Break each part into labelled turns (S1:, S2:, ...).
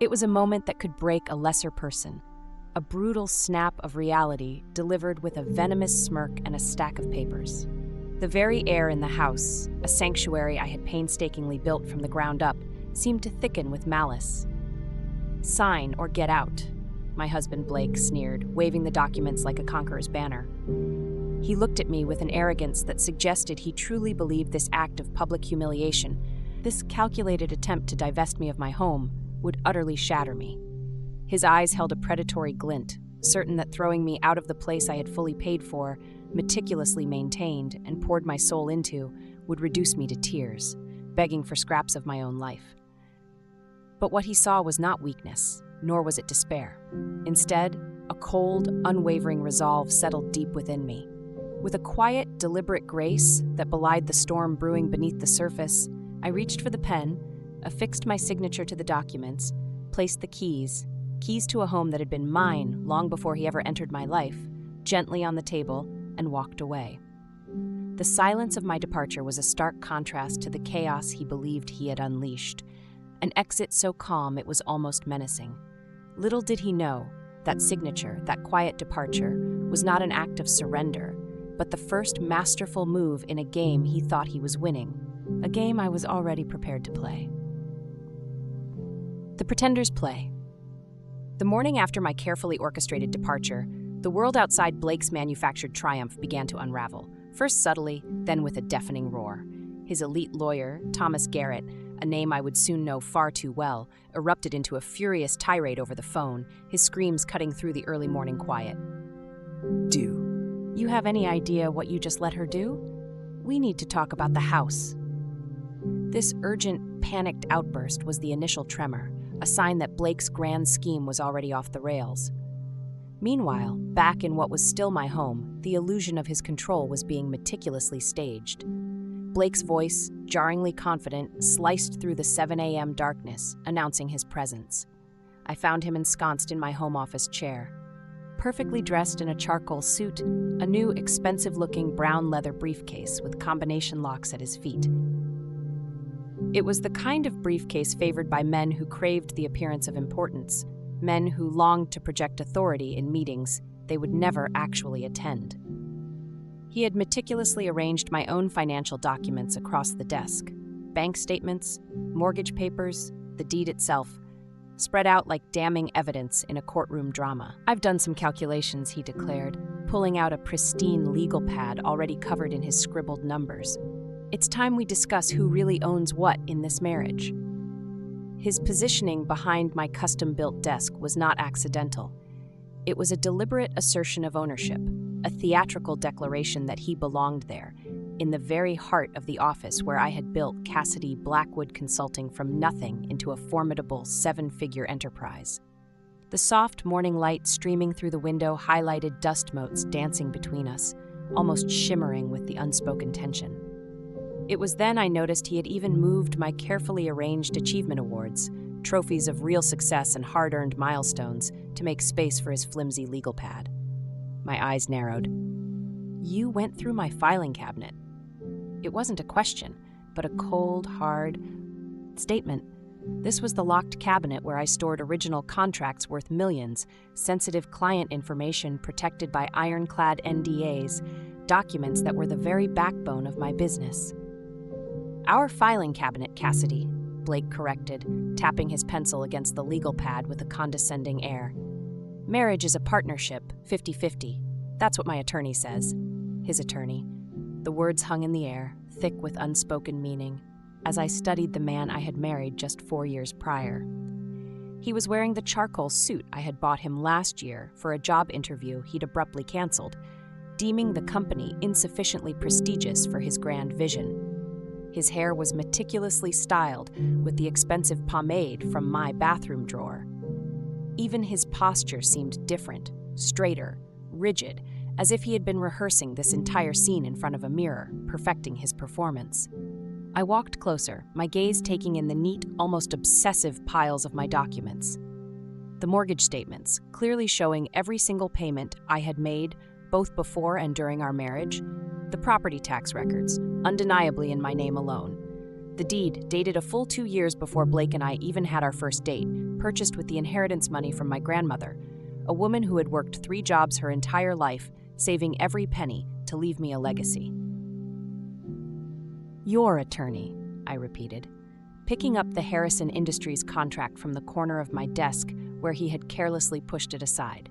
S1: It was a moment that could break a lesser person, a brutal snap of reality delivered with a venomous smirk and a stack of papers. The very air in the house, a sanctuary I had painstakingly built from the ground up, seemed to thicken with malice. "Sign or get out," my husband Blake sneered, waving the documents like a conqueror's banner. He looked at me with an arrogance that suggested he truly believed this act of public humiliation, this calculated attempt to divest me of my home, would utterly shatter me. His eyes held a predatory glint, certain that throwing me out of the place I had fully paid for, meticulously maintained, and poured my soul into, would reduce me to tears, begging for scraps of my own life. But what he saw was not weakness, nor was it despair. Instead, a cold, unwavering resolve settled deep within me. With a quiet, deliberate grace that belied the storm brewing beneath the surface, I reached for the pen, affixed my signature to the documents, placed the keys to a home that had been mine long before he ever entered my life, gently on the table, and walked away. The silence of my departure was a stark contrast to the chaos he believed he had unleashed, an exit so calm it was almost menacing. Little did he know, that signature, that quiet departure, was not an act of surrender, but the first masterful move in a game he thought he was winning, a game I was already prepared to play. The Pretender's Play. The morning after my carefully orchestrated departure, the world outside Blake's manufactured triumph began to unravel, first subtly, then with a deafening roar. His elite lawyer, Thomas Garrett, a name I would soon know far too well, erupted into a furious tirade over the phone, his screams cutting through the early morning quiet. "Do you have any idea what you just let her do? We need to talk about the house." This urgent, panicked outburst was the initial tremor, a sign that Blake's grand scheme was already off the rails. Meanwhile, back in what was still my home, the illusion of his control was being meticulously staged. Blake's voice, jarringly confident, sliced through the 7 a.m. darkness, announcing his presence. I found him ensconced in my home office chair. Perfectly dressed in a charcoal suit, a new expensive-looking brown leather briefcase with combination locks at his feet. It was the kind of briefcase favored by men who craved the appearance of importance, men who longed to project authority in meetings they would never actually attend. He had meticulously arranged my own financial documents across the desk, bank statements, mortgage papers, the deed itself, spread out like damning evidence in a courtroom drama. "I've done some calculations," he declared, pulling out a pristine legal pad already covered in his scribbled numbers. "It's time we discuss who really owns what in this marriage." His positioning behind my custom-built desk was not accidental. It was a deliberate assertion of ownership, a theatrical declaration that he belonged there, in the very heart of the office where I had built Cassidy Blackwood Consulting from nothing into a formidable 7-figure enterprise. The soft morning light streaming through the window highlighted dust motes dancing between us, almost shimmering with the unspoken tension. It was then I noticed he had even moved my carefully arranged achievement awards, trophies of real success and hard-earned milestones, to make space for his flimsy legal pad. My eyes narrowed. "You went through my filing cabinet." It wasn't a question, but a cold, hard statement. This was the locked cabinet where I stored original contracts worth millions, sensitive client information protected by ironclad NDAs, documents that were the very backbone of my business. "Our filing cabinet, Cassidy," Blake corrected, tapping his pencil against the legal pad with a condescending air. "Marriage is a partnership, 50-50. That's what my attorney says." His attorney. The words hung in the air, thick with unspoken meaning, as I studied the man I had married just 4 years prior. He was wearing the charcoal suit I had bought him last year for a job interview he'd abruptly canceled, deeming the company insufficiently prestigious for his grand vision. His hair was meticulously styled with the expensive pomade from my bathroom drawer. Even his posture seemed different, straighter, rigid, as if he had been rehearsing this entire scene in front of a mirror, perfecting his performance. I walked closer, my gaze taking in the neat, almost obsessive piles of my documents. The mortgage statements, clearly showing every single payment I had made, both before and during our marriage. The property tax records, undeniably in my name alone. The deed, dated a full 2 years before Blake and I even had our first date, purchased with the inheritance money from my grandmother, a woman who had worked 3 jobs her entire life, saving every penny to leave me a legacy. "Your attorney," I repeated, picking up the Harrison Industries contract from the corner of my desk where he had carelessly pushed it aside.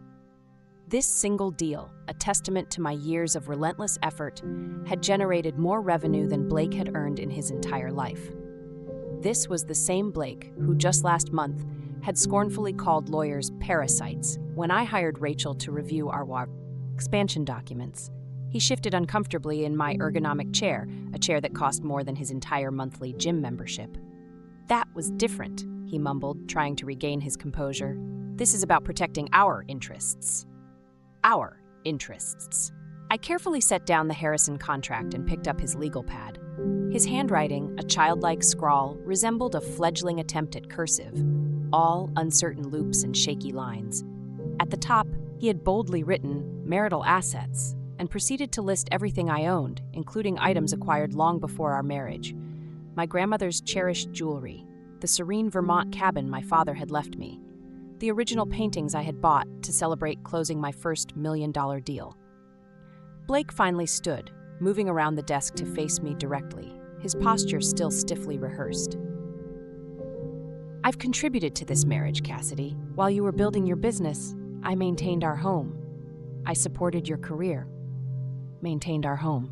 S1: This single deal, a testament to my years of relentless effort, had generated more revenue than Blake had earned in his entire life. This was the same Blake who just last month had scornfully called lawyers parasites when I hired Rachel to review our expansion documents. He shifted uncomfortably in my ergonomic chair, a chair that cost more than his entire monthly gym membership. "That was different," he mumbled, trying to regain his composure. "This is about protecting our interests." Our interests. I carefully set down the Harrison contract and picked up his legal pad. His handwriting, a childlike scrawl, resembled a fledgling attempt at cursive, all uncertain loops and shaky lines. At the top, he had boldly written marital assets and proceeded to list everything I owned, including items acquired long before our marriage. My grandmother's cherished jewelry, the serene Vermont cabin my father had left me, the original paintings I had bought to celebrate closing my first $1 million deal. Blake finally stood, moving around the desk to face me directly, his posture still stiffly rehearsed. "I've contributed to this marriage, Cassidy. While you were building your business, I maintained our home. I supported your career. Maintained our home."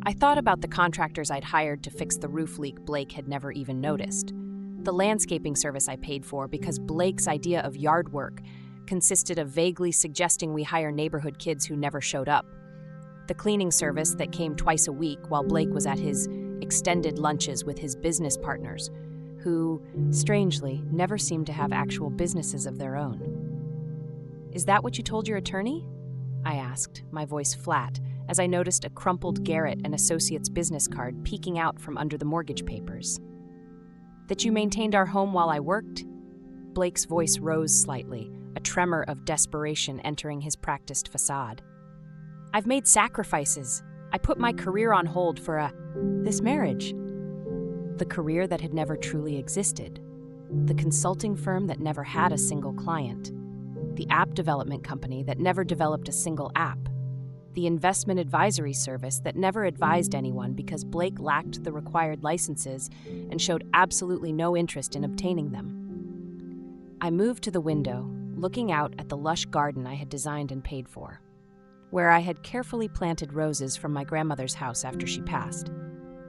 S1: I thought about the contractors I'd hired to fix the roof leak Blake had never even noticed, the landscaping service I paid for because Blake's idea of yard work consisted of vaguely suggesting we hire neighborhood kids who never showed up, the cleaning service that came twice a week while Blake was at his extended lunches with his business partners, who, strangely, never seemed to have actual businesses of their own. "Is that what you told your attorney?" I asked, my voice flat, as I noticed a crumpled Garrett and Associates business card peeking out from under the mortgage papers. "That you maintained our home while I worked?" Blake's voice rose slightly, a tremor of desperation entering his practiced facade. "I've made sacrifices. I put my career on hold for this marriage." The career that had never truly existed. The consulting firm that never had a single client. The app development company that never developed a single app. The investment advisory service that never advised anyone because Blake lacked the required licenses and showed absolutely no interest in obtaining them. I moved to the window, looking out at the lush garden I had designed and paid for, where I had carefully planted roses from my grandmother's house after she passed.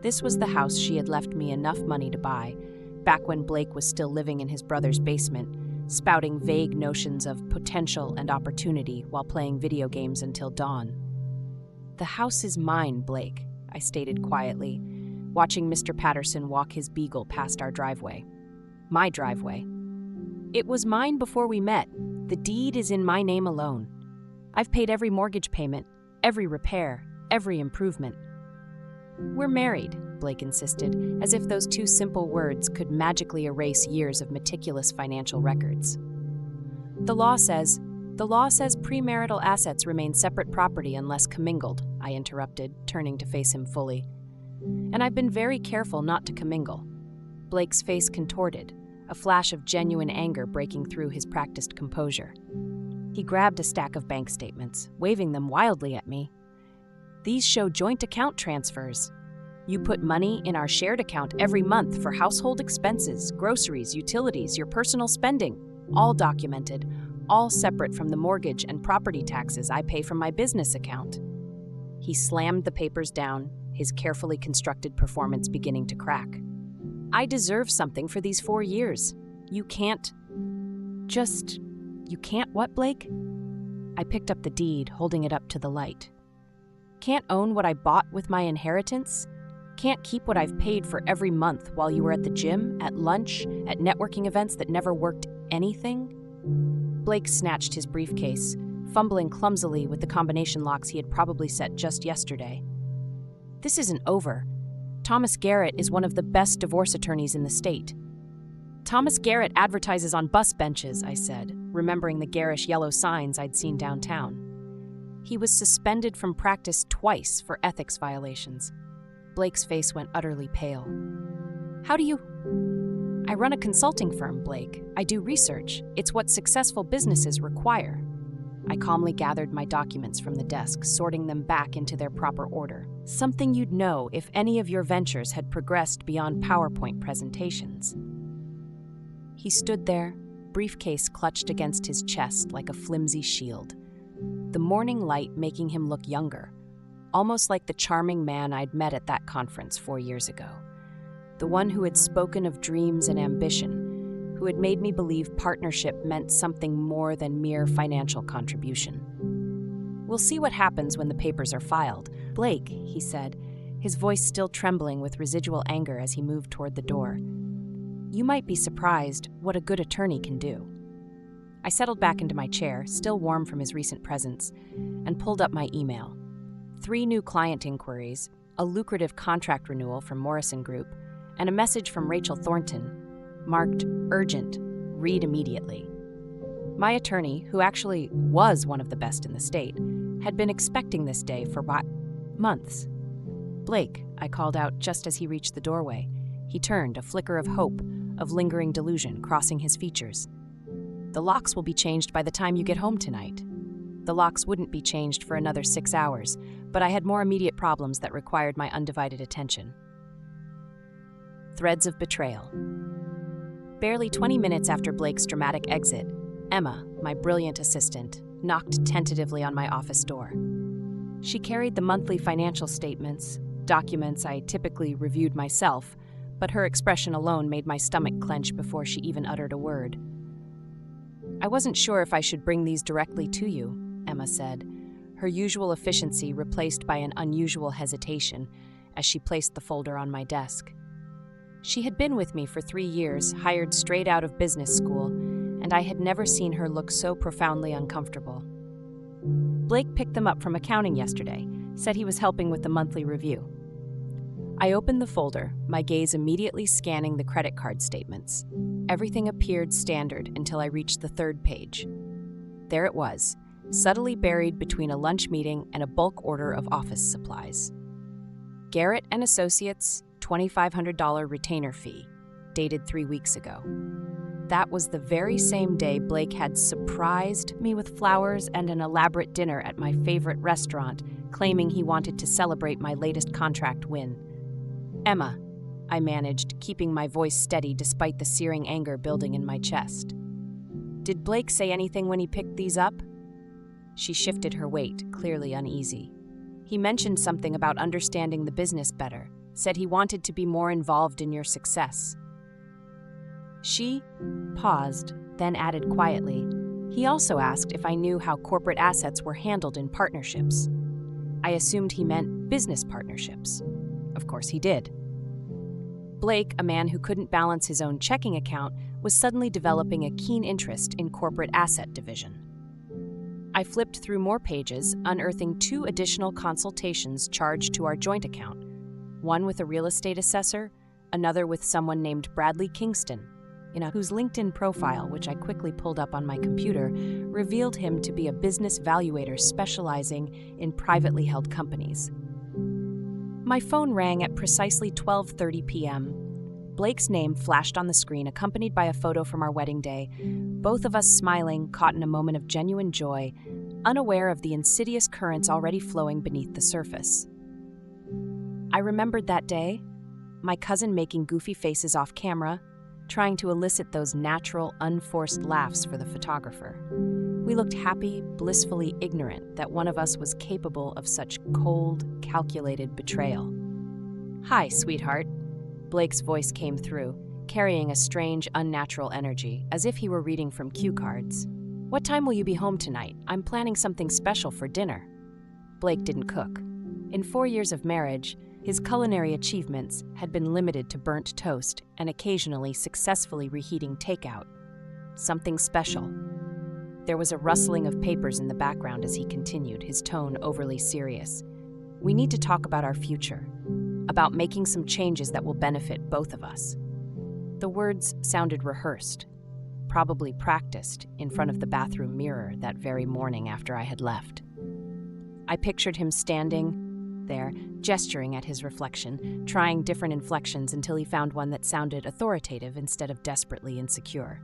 S1: This was the house she had left me enough money to buy, back when Blake was still living in his brother's basement, spouting vague notions of potential and opportunity while playing video games until dawn. "The house is mine, Blake," I stated quietly, watching Mr. Patterson walk his beagle past our driveway. "My driveway. It was mine before we met. The deed is in my name alone. I've paid every mortgage payment, every repair, every improvement." "We're married," Blake insisted, as if those 2 simple words could magically erase years of meticulous financial records. The law says premarital assets remain separate property unless commingled," I interrupted, turning to face him fully. "And I've been very careful not to commingle." Blake's face contorted, a flash of genuine anger breaking through his practiced composure. He grabbed a stack of bank statements, waving them wildly at me. "These show joint account transfers. You put money in our shared account every month for household expenses, groceries, utilities, your personal spending, all documented, all separate from the mortgage and property taxes I pay from my business account." He slammed the papers down, his carefully constructed performance beginning to crack. "I deserve something for these 4 years. You can't... You can't what, Blake?" I picked up the deed, holding it up to the light. "Can't own what I bought with my inheritance? Can't keep what I've paid for every month while you were at the gym, at lunch, at networking events that never worked anything?" Blake snatched his briefcase, fumbling clumsily with the combination locks he had probably set just yesterday. "This isn't over. Thomas Garrett is one of the best divorce attorneys in the state." "Thomas Garrett advertises on bus benches," I said, remembering the garish yellow signs I'd seen downtown. "He was suspended from practice twice for ethics violations." Blake's face went utterly pale. How do you... I run a consulting firm, Blake. I do research. It's what successful businesses require. I calmly gathered my documents from the desk, sorting them back into their proper order. Something you'd know if any of your ventures had progressed beyond PowerPoint presentations. He stood there, briefcase clutched against his chest like a flimsy shield, the morning light making him look younger, almost like the charming man I'd met at that conference 4 years ago. The one who had spoken of dreams and ambition, who had made me believe partnership meant something more than mere financial contribution. We'll see what happens when the papers are filed. Blake, he said, his voice still trembling with residual anger as he moved toward the door. You might be surprised what a good attorney can do. I settled back into my chair, still warm from his recent presence, and pulled up my email. 3 new client inquiries, a lucrative contract renewal from Morrison Group, and a message from Rachel Thornton, marked urgent, read immediately. My attorney, who actually was one of the best in the state, had been expecting this day for months. Blake, I called out just as he reached the doorway. He turned, a flicker of hope, of lingering delusion crossing his features. The locks will be changed by the time you get home tonight. The locks wouldn't be changed for another 6 hours, but I had more immediate problems that required my undivided attention. Threads of betrayal. Barely 20 minutes after Blake's dramatic exit, Emma, my brilliant assistant, knocked tentatively on my office door. She carried the monthly financial statements, documents I typically reviewed myself, but her expression alone made my stomach clench before she even uttered a word. I wasn't sure if I should bring these directly to you, Emma said, her usual efficiency replaced by an unusual hesitation as she placed the folder on my desk. She had been with me for 3 years, hired straight out of business school, and I had never seen her look so profoundly uncomfortable. Blake picked them up from accounting yesterday, said he was helping with the monthly review. I opened the folder, my gaze immediately scanning the credit card statements. Everything appeared standard until I reached the 3rd page. There it was, subtly buried between a lunch meeting and a bulk order of office supplies. Garrett and Associates, $2,500 retainer fee, dated 3 weeks ago. That was the very same day Blake had surprised me with flowers and an elaborate dinner at my favorite restaurant, claiming he wanted to celebrate my latest contract win. Emma, I managed, keeping my voice steady despite the searing anger building in my chest. Did Blake say anything when he picked these up? She shifted her weight, clearly uneasy. He mentioned something about understanding the business better, said he wanted to be more involved in your success. She paused, then added quietly, he also asked if I knew how corporate assets were handled in partnerships. I assumed he meant business partnerships. Of course he did. Blake, a man who couldn't balance his own checking account, was suddenly developing a keen interest in corporate asset division. I flipped through more pages, unearthing 2 additional consultations charged to our joint account, one with a real estate assessor, another with someone named Bradley Kingston, whose LinkedIn profile, which I quickly pulled up on my computer, revealed him to be a business valuator specializing in privately held companies. My phone rang at precisely 12:30 p.m. Blake's name flashed on the screen, accompanied by a photo from our wedding day, both of us smiling, caught in a moment of genuine joy, unaware of the insidious currents already flowing beneath the surface. I remembered that day, my cousin making goofy faces off camera, trying to elicit those natural, unforced laughs for the photographer. We looked happy, blissfully ignorant that one of us was capable of such cold, calculated betrayal. Hi, sweetheart. Blake's voice came through, carrying a strange, unnatural energy, as if he were reading from cue cards. What time will you be home tonight? I'm planning something special for dinner. Blake didn't cook. In 4 years of marriage, his culinary achievements had been limited to burnt toast and occasionally successfully reheating takeout. Something special. There was a rustling of papers in the background as he continued, his tone overly serious. We need to talk about our future, about making some changes that will benefit both of us. The words sounded rehearsed, probably practiced in front of the bathroom mirror that very morning after I had left. I pictured him standing there, gesturing at his reflection, trying different inflections until he found one that sounded authoritative instead of desperately insecure.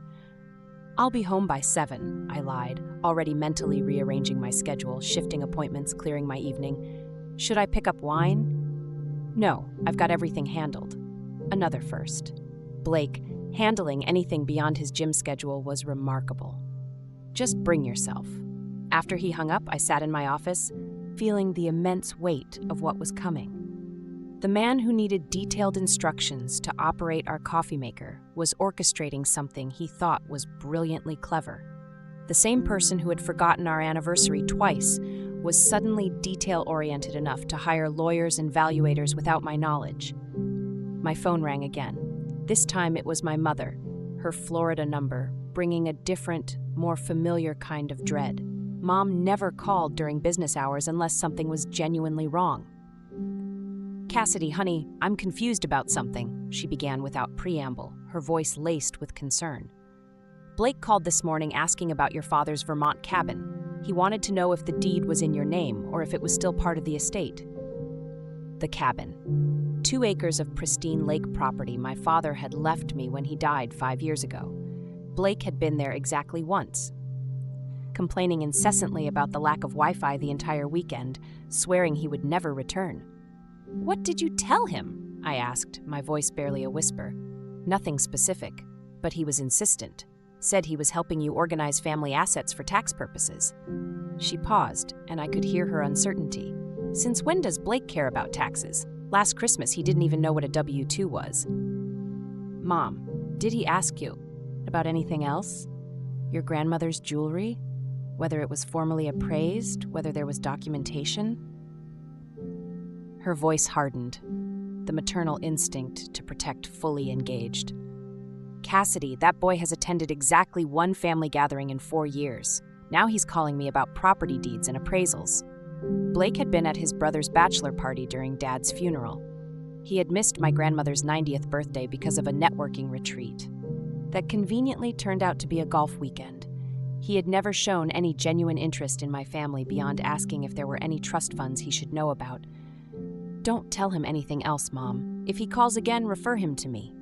S1: "I'll be home by 7, I lied, already mentally rearranging my schedule, shifting appointments, clearing my evening. "Should I pick up wine?" "No, I've got everything handled." Another first. Blake, handling anything beyond his gym schedule was remarkable. "Just bring yourself." After he hung up, I sat in my office, feeling the immense weight of what was coming. The man who needed detailed instructions to operate our coffee maker was orchestrating something he thought was brilliantly clever. The same person who had forgotten our anniversary twice was suddenly detail-oriented enough to hire lawyers and valuators without my knowledge. My phone rang again. This time it was my mother, her Florida number, bringing a different, more familiar kind of dread. Mom never called during business hours unless something was genuinely wrong. "Cassidy, honey, I'm confused about something," she began without preamble, her voice laced with concern. "Blake called this morning asking about your father's Vermont cabin. He wanted to know if the deed was in your name or if it was still part of the estate." The cabin. 2 acres of pristine lake property my father had left me when he died 5 years ago. Blake had been there exactly once, complaining incessantly about the lack of Wi-Fi the entire weekend, swearing he would never return. "What did you tell him?" I asked, my voice barely a whisper. "Nothing specific, but he was insistent. Said he was helping you organize family assets for tax purposes." She paused, and I could hear her uncertainty. "Since when does Blake care about taxes? Last Christmas he didn't even know what a W-2 was." "Mom, did he ask you about anything else? Your grandmother's jewelry? Whether it was formally appraised? Whether there was documentation?" Her voice hardened, the maternal instinct to protect fully engaged. "Cassidy, that boy has attended exactly 1 family gathering in 4 years. Now he's calling me about property deeds and appraisals. Blake had been at his brother's bachelor party during Dad's funeral. He had missed my grandmother's 90th birthday because of a networking retreat that conveniently turned out to be a golf weekend. He had never shown any genuine interest in my family beyond asking if there were any trust funds he should know about. Don't tell him anything else, Mom. If he calls again, refer him to me."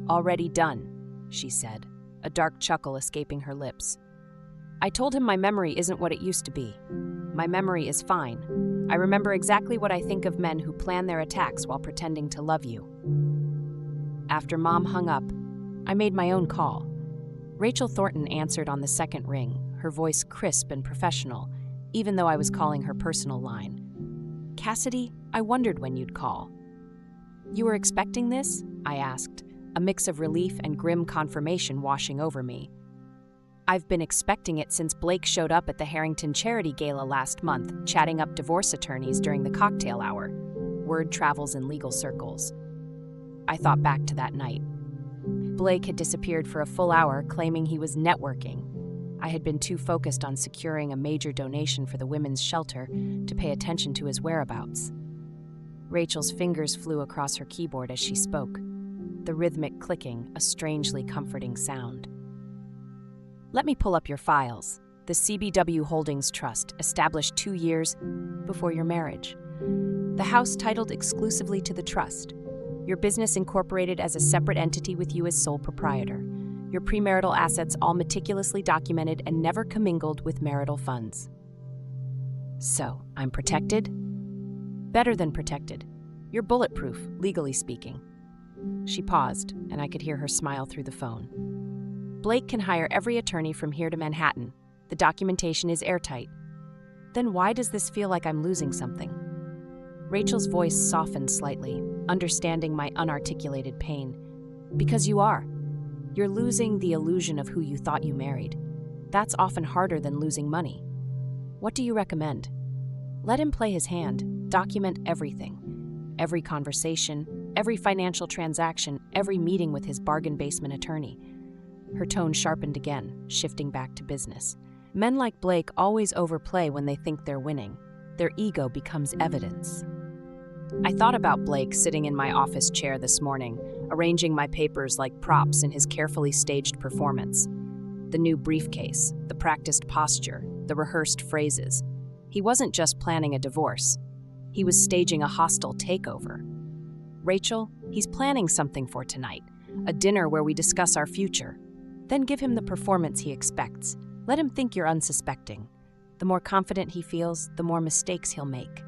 S1: "Already done," she said, a dark chuckle escaping her lips. "I told him my memory isn't what it used to be. My memory is fine. I remember exactly what I think of men who plan their attacks while pretending to love you." After Mom hung up, I made my own call. Rachel Thornton answered on the second ring, her voice crisp and professional, even though I was calling her personal line. "Cassidy, I wondered when you'd call." "You were expecting this?" I asked, a mix of relief and grim confirmation washing over me. "I've been expecting it since Blake showed up at the Harrington Charity Gala last month, chatting up divorce attorneys during the cocktail hour. Word travels in legal circles." I thought back to that night. Blake had disappeared for a full hour, claiming he was networking. I had been too focused on securing a major donation for the women's shelter to pay attention to his whereabouts. Rachel's fingers flew across her keyboard as she spoke, the rhythmic clicking a strangely comforting sound. "Let me pull up your files. The CBW Holdings Trust, established 2 years before your marriage. The house titled exclusively to the trust. Your business incorporated as a separate entity with you as sole proprietor. Your premarital assets all meticulously documented and never commingled with marital funds." "So, I'm protected?" "Better than protected. You're bulletproof, legally speaking." She paused, and I could hear her smile through the phone. "Blake can hire every attorney from here to Manhattan. The documentation is airtight." "Then why does this feel like I'm losing something?" Rachel's voice softened slightly, understanding my unarticulated pain. "Because you are. You're losing the illusion of who you thought you married. That's often harder than losing money. What do you recommend?" "Let him play his hand. Document everything. Every conversation, every financial transaction, every meeting with his bargain basement attorney." Her tone sharpened again, shifting back to business. "Men like Blake always overplay when they think they're winning. Their ego becomes evidence." I thought about Blake sitting in my office chair this morning, arranging my papers like props in his carefully staged performance. The new briefcase, the practiced posture, the rehearsed phrases. He wasn't just planning a divorce. He was staging a hostile takeover. Rachel, he's planning something for tonight, a dinner where we discuss our future. Then give him the performance he expects. Let him think you're unsuspecting. The more confident he feels, the more mistakes he'll make.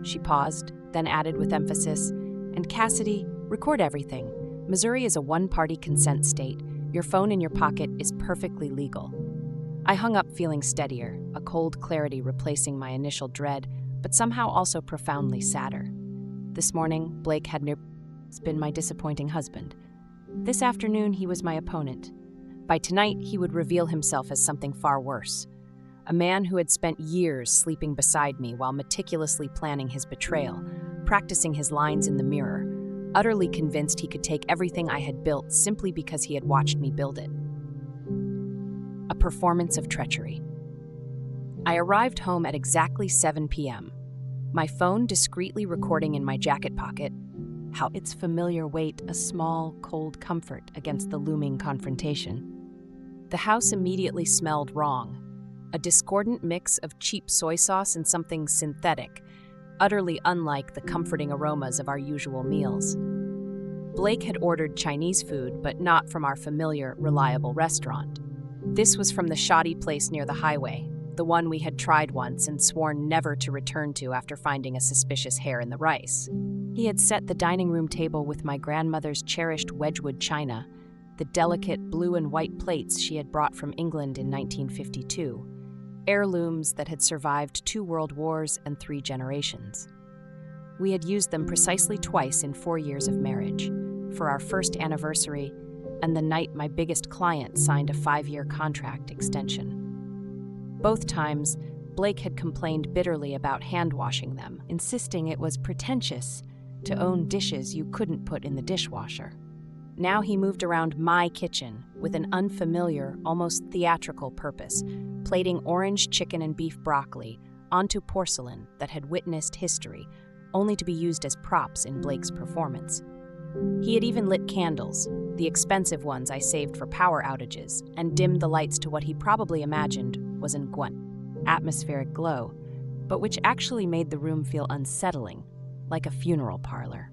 S1: She paused, then added with emphasis, and Cassidy, record everything. Missouri is a one-party consent state. Your phone in your pocket is perfectly legal. I hung up feeling steadier, a cold clarity replacing my initial dread, but somehow also profoundly sadder. This morning, Blake had been my disappointing husband. This afternoon, he was my opponent. By tonight, he would reveal himself as something far worse. A man who had spent years sleeping beside me while meticulously planning his betrayal, practicing his lines in the mirror, utterly convinced he could take everything I had built simply because he had watched me build it. A performance of treachery. I arrived home at exactly 7 p.m., my phone discreetly recording in my jacket pocket, how its familiar weight a small, cold comfort against the looming confrontation. The house immediately smelled wrong, a discordant mix of cheap soy sauce and something synthetic, utterly unlike the comforting aromas of our usual meals. Blake had ordered Chinese food, but not from our familiar, reliable restaurant. This was from the shoddy place near the highway, the one we had tried once and sworn never to return to after finding a suspicious hair in the rice. He had set the dining room table with my grandmother's cherished Wedgwood china, the delicate blue and white plates she had brought from England in 1952, heirlooms that had survived 2 world wars and 3 generations. We had used them precisely twice in 4 years of marriage, for our first anniversary and the night my biggest client signed a 5-year contract extension. Both times, Blake had complained bitterly about hand-washing them, insisting it was pretentious to own dishes you couldn't put in the dishwasher. Now he moved around my kitchen with an unfamiliar, almost theatrical purpose, plating orange chicken and beef broccoli onto porcelain that had witnessed history, only to be used as props in Blake's performance. He had even lit candles, the expensive ones I saved for power outages, and dimmed the lights to what he probably imagined was an atmospheric glow, but which actually made the room feel unsettling, like a funeral parlor.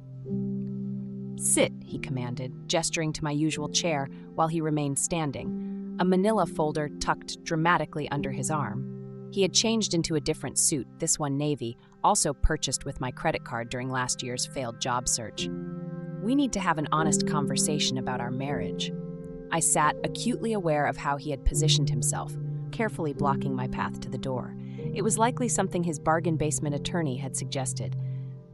S1: "Sit," he commanded, gesturing to my usual chair while he remained standing, a manila folder tucked dramatically under his arm. He had changed into a different suit, this one navy, also purchased with my credit card during last year's failed job search. "We need to have an honest conversation about our marriage." I sat, acutely aware of how he had positioned himself, carefully blocking my path to the door. It was likely something his bargain basement attorney had suggested.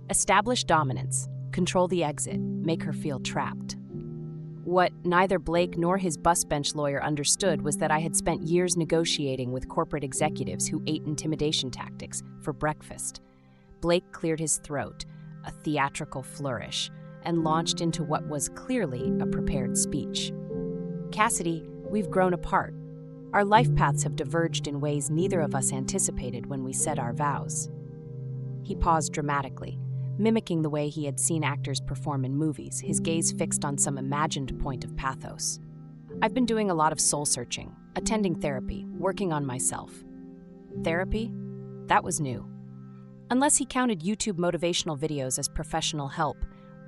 S1: Establish dominance, control the exit, make her feel trapped. What neither Blake nor his bus bench lawyer understood was that I had spent years negotiating with corporate executives who ate intimidation tactics for breakfast. Blake cleared his throat, a theatrical flourish, and launched into what was clearly a prepared speech. "Cassidy, we've grown apart. Our life paths have diverged in ways neither of us anticipated when we said our vows." He paused dramatically, mimicking the way he had seen actors perform in movies, his gaze fixed on some imagined point of pathos. "I've been doing a lot of soul-searching, attending therapy, working on myself." Therapy? That was new. Unless he counted YouTube motivational videos as professional help,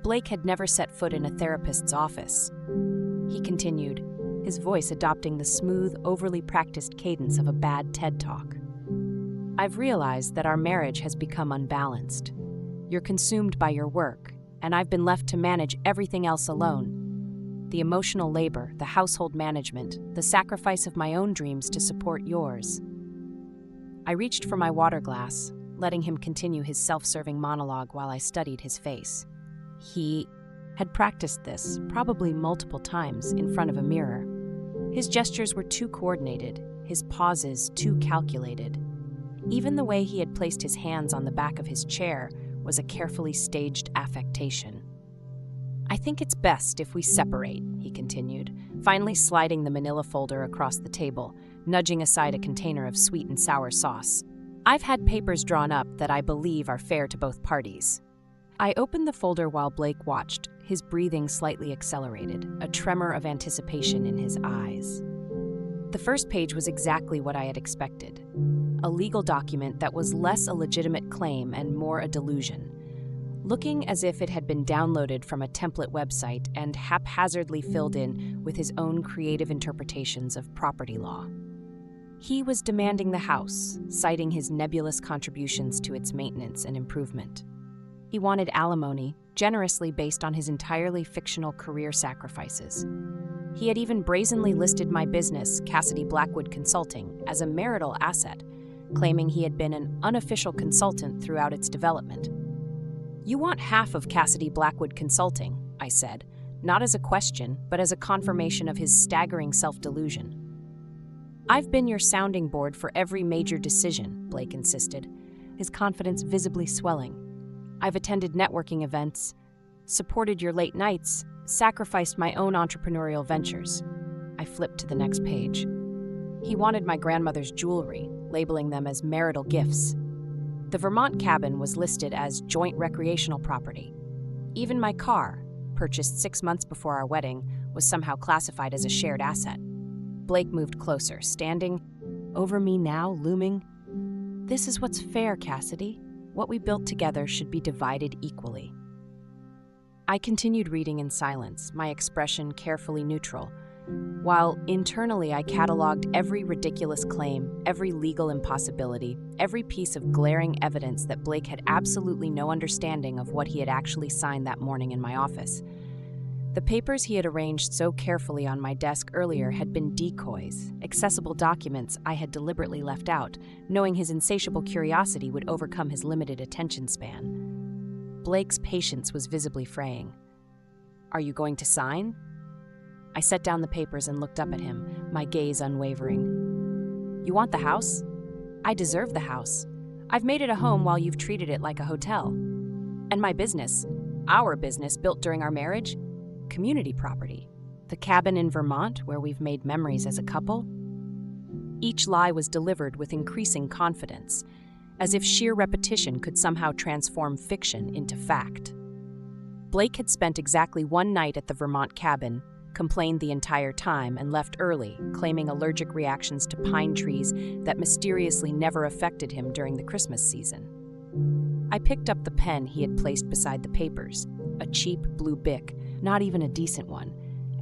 S1: Blake had never set foot in a therapist's office. He continued, his voice adopting the smooth, overly practiced cadence of a bad TED Talk. "I've realized that our marriage has become unbalanced. You're consumed by your work, and I've been left to manage everything else alone. The emotional labor, the household management, the sacrifice of my own dreams to support yours." I reached for my water glass, letting him continue his self-serving monologue while I studied his face. He had practiced this, probably multiple times, in front of a mirror. His gestures were too coordinated, his pauses too calculated. Even the way he had placed his hands on the back of his chair was a carefully staged affectation. "I think it's best if we separate," he continued, finally sliding the manila folder across the table, nudging aside a container of sweet and sour sauce. "I've had papers drawn up that I believe are fair to both parties." I opened the folder while Blake watched, his breathing slightly accelerated, a tremor of anticipation in his eyes. The first page was exactly what I had expected. a legal document that was less a legitimate claim and more a delusion, looking as if it had been downloaded from a template website and haphazardly filled in with his own creative interpretations of property law. He was demanding the house, citing his nebulous contributions to its maintenance and improvement. He wanted alimony, generously based on his entirely fictional career sacrifices. He had even brazenly listed my business, Cassidy Blackwood Consulting, as a marital asset, claiming he had been an unofficial consultant throughout its development. "You want half of Cassidy Blackwood Consulting," I said, not as a question, but as a confirmation of his staggering self-delusion. "I've been your sounding board for every major decision," Blake insisted, his confidence visibly swelling. "I've attended networking events, supported your late nights, sacrificed my own entrepreneurial ventures." I flipped to the next page. He wanted my grandmother's jewelry, labeling them as marital gifts. The Vermont cabin was listed as joint recreational property. Even my car, purchased 6 months before our wedding, was somehow classified as a shared asset. Blake moved closer, standing over me now, looming. "This is what's fair, Cassidy. What we built together should be divided equally." I continued reading in silence, my expression carefully neutral, while internally I cataloged every ridiculous claim, every legal impossibility, every piece of glaring evidence that Blake had absolutely no understanding of what he had actually signed that morning in my office. The papers he had arranged so carefully on my desk earlier had been decoys, accessible documents I had deliberately left out, knowing his insatiable curiosity would overcome his limited attention span. Blake's patience was visibly fraying. "Are you going to sign?" I set down the papers and looked up at him, my gaze unwavering. "You want the house? I deserve the house. I've made it a home while you've treated it like a hotel. And my business, our business built during our marriage, community property. The cabin in Vermont where we've made memories as a couple." Each lie was delivered with increasing confidence, as if sheer repetition could somehow transform fiction into fact. Blake had spent exactly 1 night at the Vermont cabin, complained the entire time, and left early, claiming allergic reactions to pine trees that mysteriously never affected him during the Christmas season. I picked up the pen he had placed beside the papers, a cheap blue Bic, not even a decent one,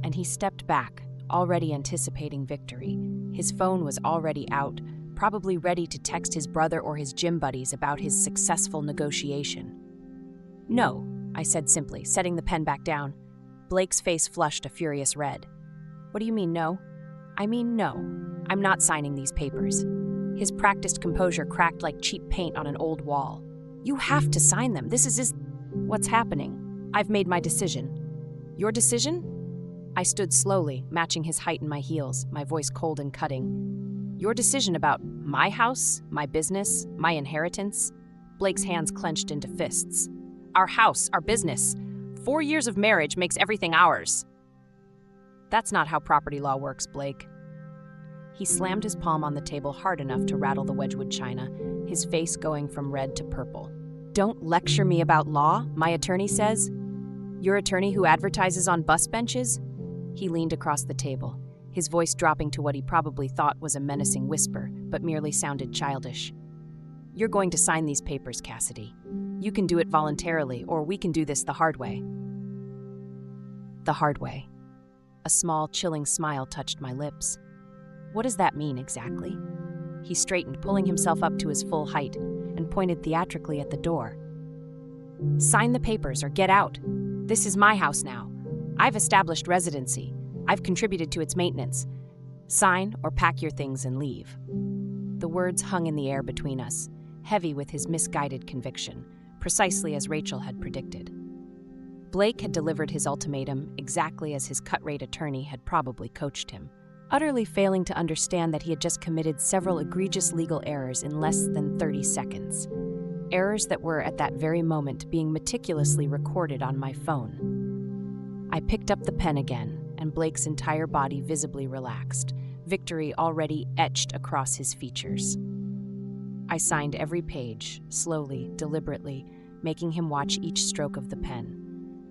S1: and he stepped back, already anticipating victory. His phone was already out, probably ready to text his brother or his gym buddies about his successful negotiation. "No," I said simply, setting the pen back down. Blake's face flushed a furious red. "What do you mean, no?" "I mean, no. I'm not signing these papers." His practiced composure cracked like cheap paint on an old wall. "You have to sign them. This is what's happening. I've made my decision." "Your decision?" I stood slowly, matching his height and my heels, my voice cold and cutting. "Your decision about my house, my business, my inheritance?" Blake's hands clenched into fists. "Our house, our business. 4 years of marriage makes everything ours." "That's not how property law works, Blake." He slammed his palm on the table hard enough to rattle the Wedgwood china, his face going from red to purple. "Don't lecture me about law, my attorney says. Your attorney who advertises on bus benches?" He leaned across the table, his voice dropping to what he probably thought was a menacing whisper, but merely sounded childish. "You're going to sign these papers, Cassidy. You can do it voluntarily, or we can do this the hard way." The hard way. A small, chilling smile touched my lips. "What does that mean exactly?" He straightened, pulling himself up to his full height, and pointed theatrically at the door. "Sign the papers or get out. This is my house now. I've established residency. I've contributed to its maintenance. Sign or pack your things and leave." The words hung in the air between us, heavy with his misguided conviction, precisely as Rachel had predicted. Blake had delivered his ultimatum exactly as his cut-rate attorney had probably coached him, utterly failing to understand that he had just committed several egregious legal errors in less than 30 seconds. Errors that were, at that very moment, being meticulously recorded on my phone. I picked up the pen again, and Blake's entire body visibly relaxed, victory already etched across his features. I signed every page, slowly, deliberately, making him watch each stroke of the pen.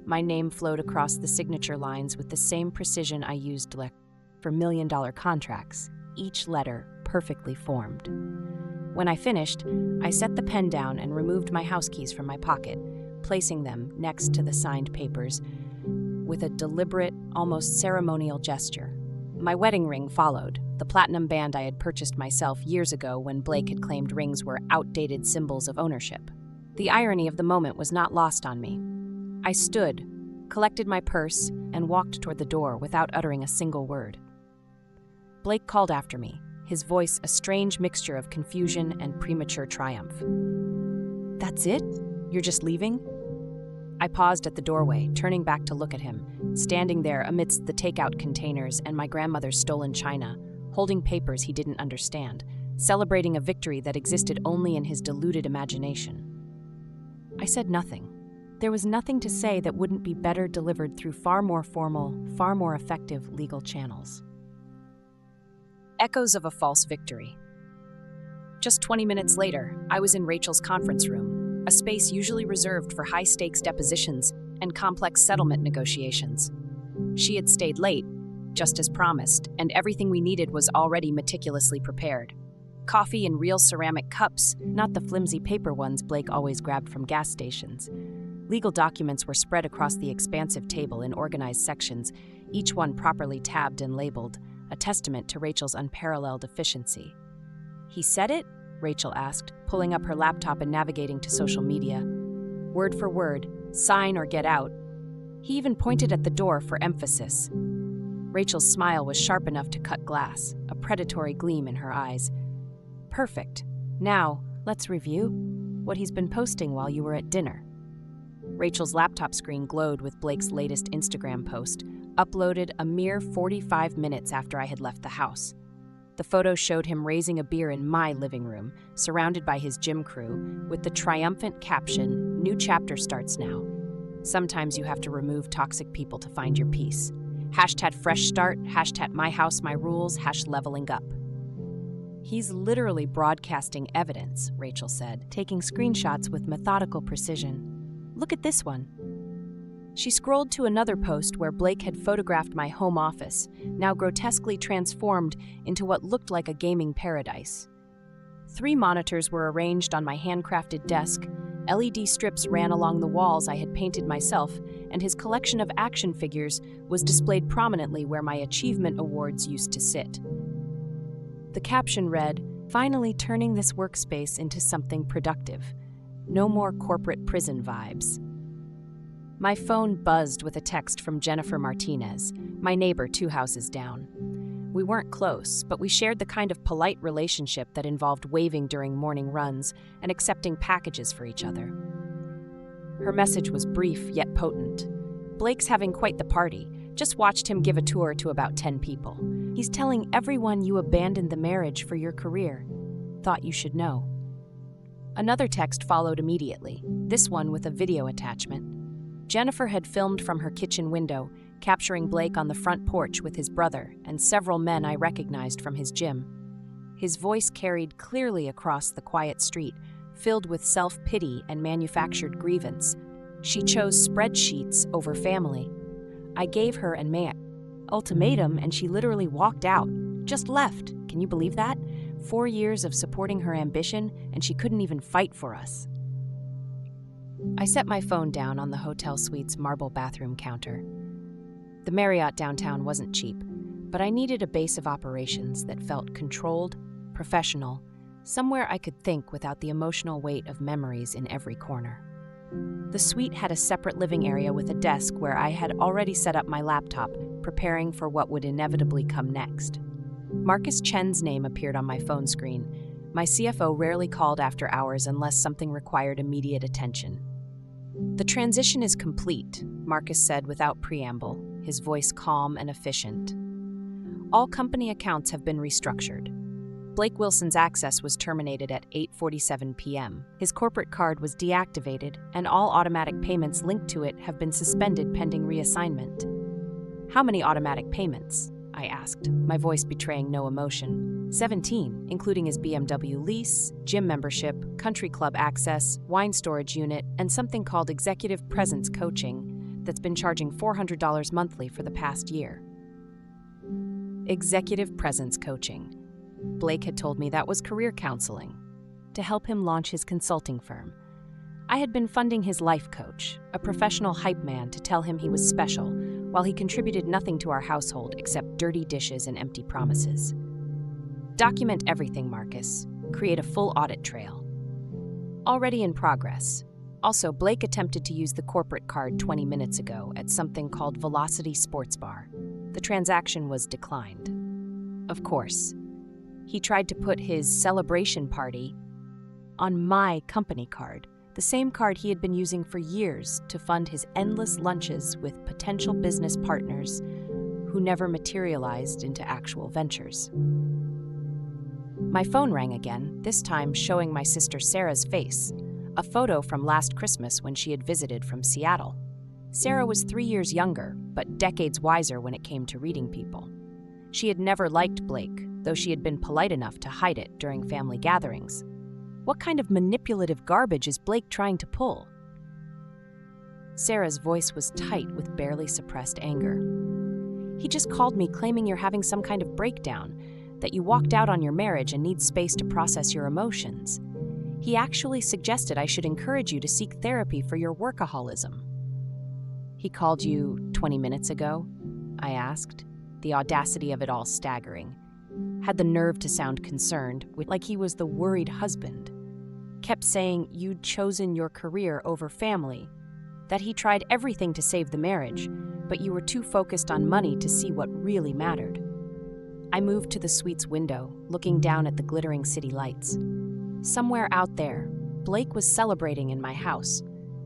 S1: My name flowed across the signature lines with the same precision I used for million-dollar contracts, each letter perfectly formed. When I finished, I set the pen down and removed my house keys from my pocket, placing them next to the signed papers with a deliberate, almost ceremonial gesture. My wedding ring followed, the platinum band I had purchased myself years ago when Blake had claimed rings were outdated symbols of ownership. The irony of the moment was not lost on me. I stood, collected my purse, and walked toward the door without uttering a single word. Blake called after me, his voice a strange mixture of confusion and premature triumph. "That's it? You're just leaving?" I paused at the doorway, turning back to look at him, standing there amidst the takeout containers and my grandmother's stolen china, holding papers he didn't understand, celebrating a victory that existed only in his deluded imagination. I said nothing. There was nothing to say that wouldn't be better delivered through far more formal, far more effective legal channels. Echoes of a false victory. Just 20 minutes later, I was in Rachel's conference room, a space usually reserved for high-stakes depositions and complex settlement negotiations. She had stayed late, just as promised, and everything we needed was already meticulously prepared. Coffee in real ceramic cups, not the flimsy paper ones Blake always grabbed from gas stations. Legal documents were spread across the expansive table in organized sections, each one properly tabbed and labeled, a testament to Rachel's unparalleled efficiency. "He said it?" Rachel asked, pulling up her laptop and navigating to social media. Word for word, sign or get out. He even pointed at the door for emphasis. Rachel's smile was sharp enough to cut glass, a predatory gleam in her eyes. "Perfect. Now, let's review what he's been posting while you were at dinner." Rachel's laptop screen glowed with Blake's latest Instagram post, uploaded a mere 45 minutes after I had left the house. The photo showed him raising a beer in my living room, surrounded by his gym crew, with the triumphant caption, "New chapter starts now. Sometimes you have to remove toxic people to find your peace. Hashtag fresh start, hashtag my house, my rules, leveling up." "He's literally broadcasting evidence," Rachel said, taking screenshots with methodical precision. "Look at this one." She scrolled to another post where Blake had photographed my home office, now grotesquely transformed into what looked like a gaming paradise. 3 monitors were arranged on my handcrafted desk, LED strips ran along the walls I had painted myself, and his collection of action figures was displayed prominently where my achievement awards used to sit. The caption read, "Finally turning this workspace into something productive. No more corporate prison vibes." My phone buzzed with a text from Jennifer Martinez, my neighbor 2 houses down. We weren't close, but we shared the kind of polite relationship that involved waving during morning runs and accepting packages for each other. Her message was brief yet potent. "Blake's having quite the party. Just watched him give a tour to about 10 people. He's telling everyone you abandoned the marriage for your career. Thought you should know." Another text followed immediately, this one with a video attachment. Jennifer had filmed from her kitchen window, capturing Blake on the front porch with his brother and several men I recognized from his gym. His voice carried clearly across the quiet street, filled with self-pity and manufactured grievance. She chose spreadsheets over family. I gave her an ultimatum and she literally walked out, just left. Can you believe that? 4 years of supporting her ambition and she couldn't even fight for us. I set my phone down on the hotel suite's marble bathroom counter. The Marriott downtown wasn't cheap, but I needed a base of operations that felt controlled, professional, somewhere I could think without the emotional weight of memories in every corner. The suite had a separate living area with a desk where I had already set up my laptop, preparing for what would inevitably come next. Marcus Chen's name appeared on my phone screen. My CFO rarely called after hours unless something required immediate attention. "The transition is complete," Marcus said without preamble, his voice calm and efficient. "All company accounts have been restructured. Blake Wilson's access was terminated at 8:47 p.m. His corporate card was deactivated, and all automatic payments linked to it have been suspended pending reassignment." "How many automatic payments?" I asked, my voice betraying no emotion. 17, including his BMW lease, gym membership, country club access, wine storage unit, and something called Executive Presence Coaching that's been charging $400 monthly for the past year. Executive Presence Coaching. Blake had told me that was career counseling. to help him launch his consulting firm. I had been funding his life coach, a professional hype man, to tell him he was special, while he contributed nothing to our household except dirty dishes and empty promises. Document everything, Marcus. Create a full audit trail. Already in progress. Also, Blake attempted to use the corporate card 20 minutes ago at something called Velocity Sports Bar. The transaction was declined. Of course. He tried to put his celebration party on my company card, the same card he had been using for years to fund his endless lunches with potential business partners who never materialized into actual ventures. My phone rang again, this time showing my sister Sarah's face, a photo from last Christmas when she had visited from Seattle. Sarah was 3 years younger, but decades wiser when it came to reading people. She had never liked Blake, though she had been polite enough to hide it during family gatherings. What kind of manipulative garbage is Blake trying to pull? Sarah's voice was tight with barely suppressed anger. He just called me claiming you're having some kind of breakdown, that you walked out on your marriage and need space to process your emotions. He actually suggested I should encourage you to seek therapy for your workaholism. He called you 20 minutes ago? I asked, the audacity of it all staggering. Had the nerve to sound concerned, like he was the worried husband. Kept saying you'd chosen your career over family, that he tried everything to save the marriage, but you were too focused on money to see what really mattered. I moved to the suite's window, looking down at the glittering city lights. Somewhere out there, Blake was celebrating in my house,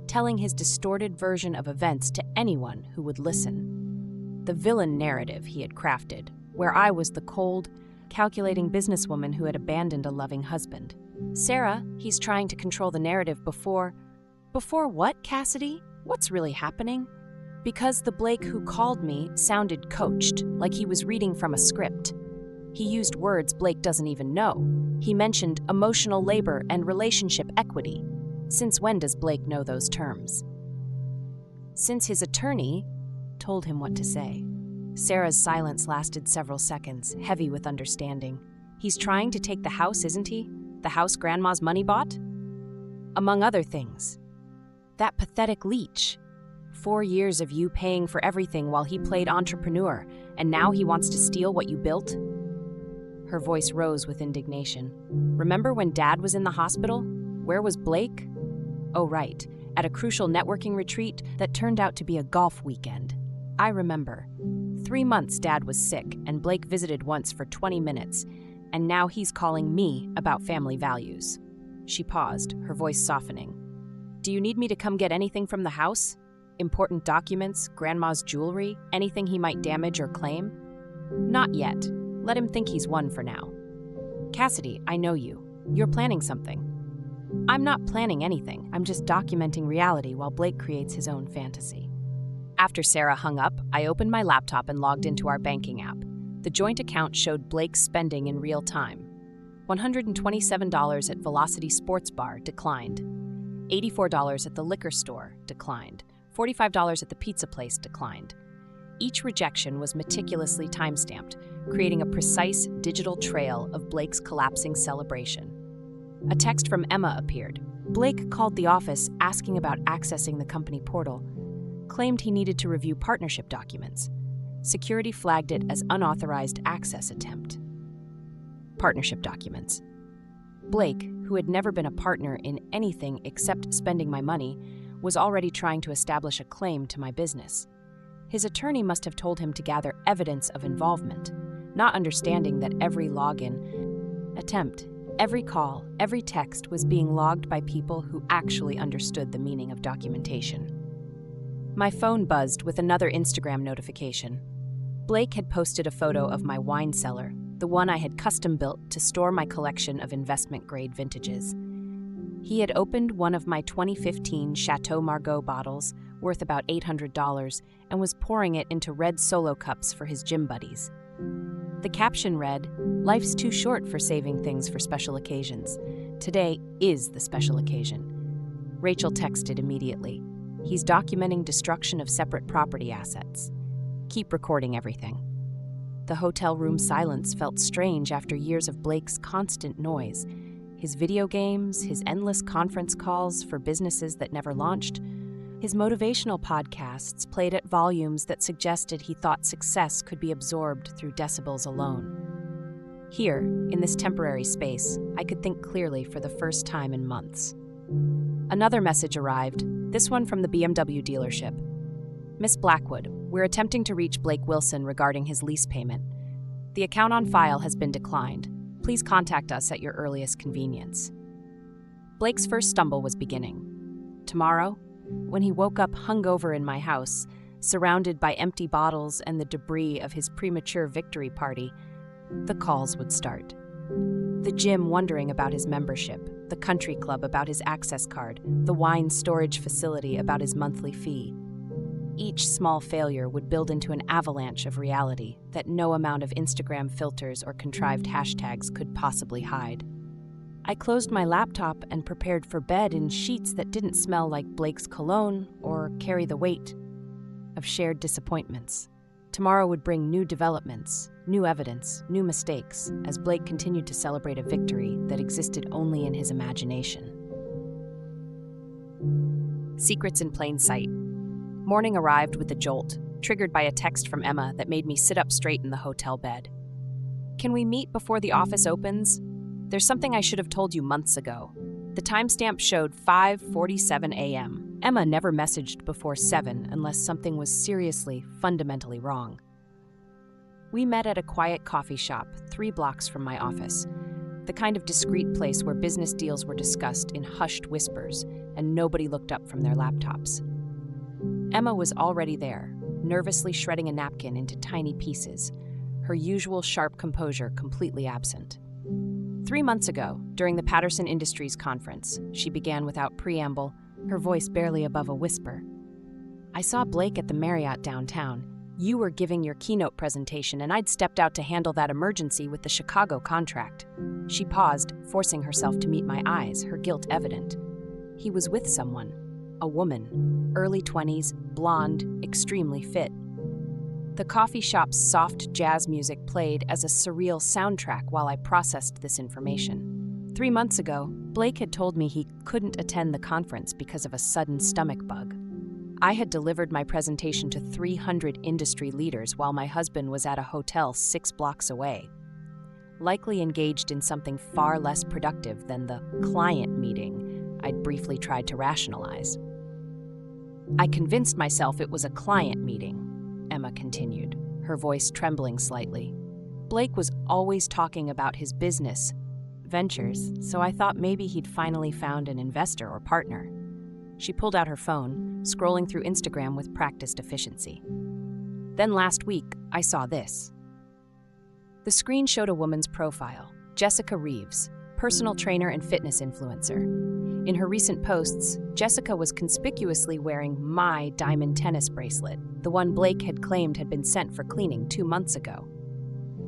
S1: telling his distorted version of events to anyone who would listen. The villain narrative he had crafted, where I was the cold, calculating businesswoman who had abandoned a loving husband. Sarah, he's trying to control the narrative before what, Cassidy? What's really happening? Because the Blake who called me sounded coached, like he was reading from a script. He used words Blake doesn't even know. He mentioned emotional labor and relationship equity. Since when does Blake know those terms? Since his attorney told him what to say. Sarah's silence lasted several seconds, heavy with understanding. He's trying to take the house, isn't he? The house Grandma's money bought? Among other things. That pathetic leech. 4 years of you paying for everything while he played entrepreneur, and now he wants to steal what you built? Her voice rose with indignation. Remember when Dad was in the hospital? Where was Blake? Oh, right, at a crucial networking retreat that turned out to be a golf weekend. I remember. 3 months Dad was sick, and Blake visited once for 20 minutes, and now he's calling me about family values. She paused, her voice softening. Do you need me to come get anything from the house? Important documents, Grandma's jewelry, anything he might damage or claim? Not yet. Let him think he's won for now. Cassidy, I know you. You're planning something. I'm not planning anything. I'm just documenting reality while Blake creates his own fantasy. After Sarah hung up, I opened my laptop and logged into our banking app. The joint account showed Blake's spending in real time. $127 at Velocity Sports Bar, declined. $84 at the liquor store, declined. $45 at the pizza place, declined. Each rejection was meticulously timestamped, creating a precise digital trail of Blake's collapsing celebration. A text from Emma appeared. Blake called the office asking about accessing the company portal, claimed he needed to review partnership documents. Security flagged it as unauthorized access attempt. Partnership documents. Blake, who had never been a partner in anything except spending my money, was already trying to establish a claim to my business. His attorney must have told him to gather evidence of involvement, not understanding that every login attempt, every call, every text was being logged by people who actually understood the meaning of documentation. My phone buzzed with another Instagram notification. Blake had posted a photo of my wine cellar, the one I had custom built to store my collection of investment-grade vintages. He had opened one of my 2015 Chateau Margaux bottles, worth about $800, and was pouring it into red solo cups for his gym buddies. The caption read, "Life's too short for saving things for special occasions. Today is the special occasion." Rachel texted immediately. He's documenting destruction of separate property assets. Keep recording everything. The hotel room silence felt strange after years of Blake's constant noise. His video games, his endless conference calls for businesses that never launched, his motivational podcasts played at volumes that suggested he thought success could be absorbed through decibels alone. Here, in this temporary space, I could think clearly for the first time in months. Another message arrived, this one from the BMW dealership. Miss Blackwood, we're attempting to reach Blake Wilson regarding his lease payment. The account on file has been declined. Please contact us at your earliest convenience. Blake's first stumble was beginning. Tomorrow, when he woke up hungover in my house, surrounded by empty bottles and the debris of his premature victory party, the calls would start. The gym wondering about his membership, the country club about his access card, the wine storage facility about his monthly fee. Each small failure would build into an avalanche of reality that no amount of Instagram filters or contrived hashtags could possibly hide. I closed my laptop and prepared for bed in sheets that didn't smell like Blake's cologne or carry the weight of shared disappointments. Tomorrow would bring new developments, new evidence, new mistakes, as Blake continued to celebrate a victory that existed only in his imagination. Secrets in plain sight. Morning arrived with a jolt, triggered by a text from Emma that made me sit up straight in the hotel bed. Can we meet before the office opens? There's something I should have told you months ago. The timestamp showed 5:47 a.m. Emma never messaged before 7 unless something was seriously, fundamentally wrong. We met at a quiet coffee shop 3 blocks from my office, the kind of discreet place where business deals were discussed in hushed whispers and nobody looked up from their laptops. Emma was already there, nervously shredding a napkin into tiny pieces, her usual sharp composure completely absent. 3 months ago, during the Patterson Industries conference, she began without preamble, her voice barely above a whisper. I saw Blake at the Marriott downtown. You were giving your keynote presentation and I'd stepped out to handle that emergency with the Chicago contract. She paused, forcing herself to meet my eyes, her guilt evident. He was with someone, a woman, early 20s, blonde, extremely fit. The coffee shop's soft jazz music played as a surreal soundtrack while I processed this information. 3 months ago, Blake had told me he couldn't attend the conference because of a sudden stomach bug. I had delivered my presentation to 300 industry leaders while my husband was at a hotel 6 blocks away, likely engaged in something far less productive than the client meeting I'd briefly tried to rationalize. I convinced myself it was a client meeting, Emma continued, her voice trembling slightly. Blake was always talking about his business ventures, so I thought maybe he'd finally found an investor or partner. She pulled out her phone, scrolling through Instagram with practiced efficiency. Then last week, I saw this. The screen showed a woman's profile, Jessica Reeves, personal trainer and fitness influencer. In her recent posts, Jessica was conspicuously wearing my diamond tennis bracelet, the one Blake had claimed had been sent for cleaning 2 months ago.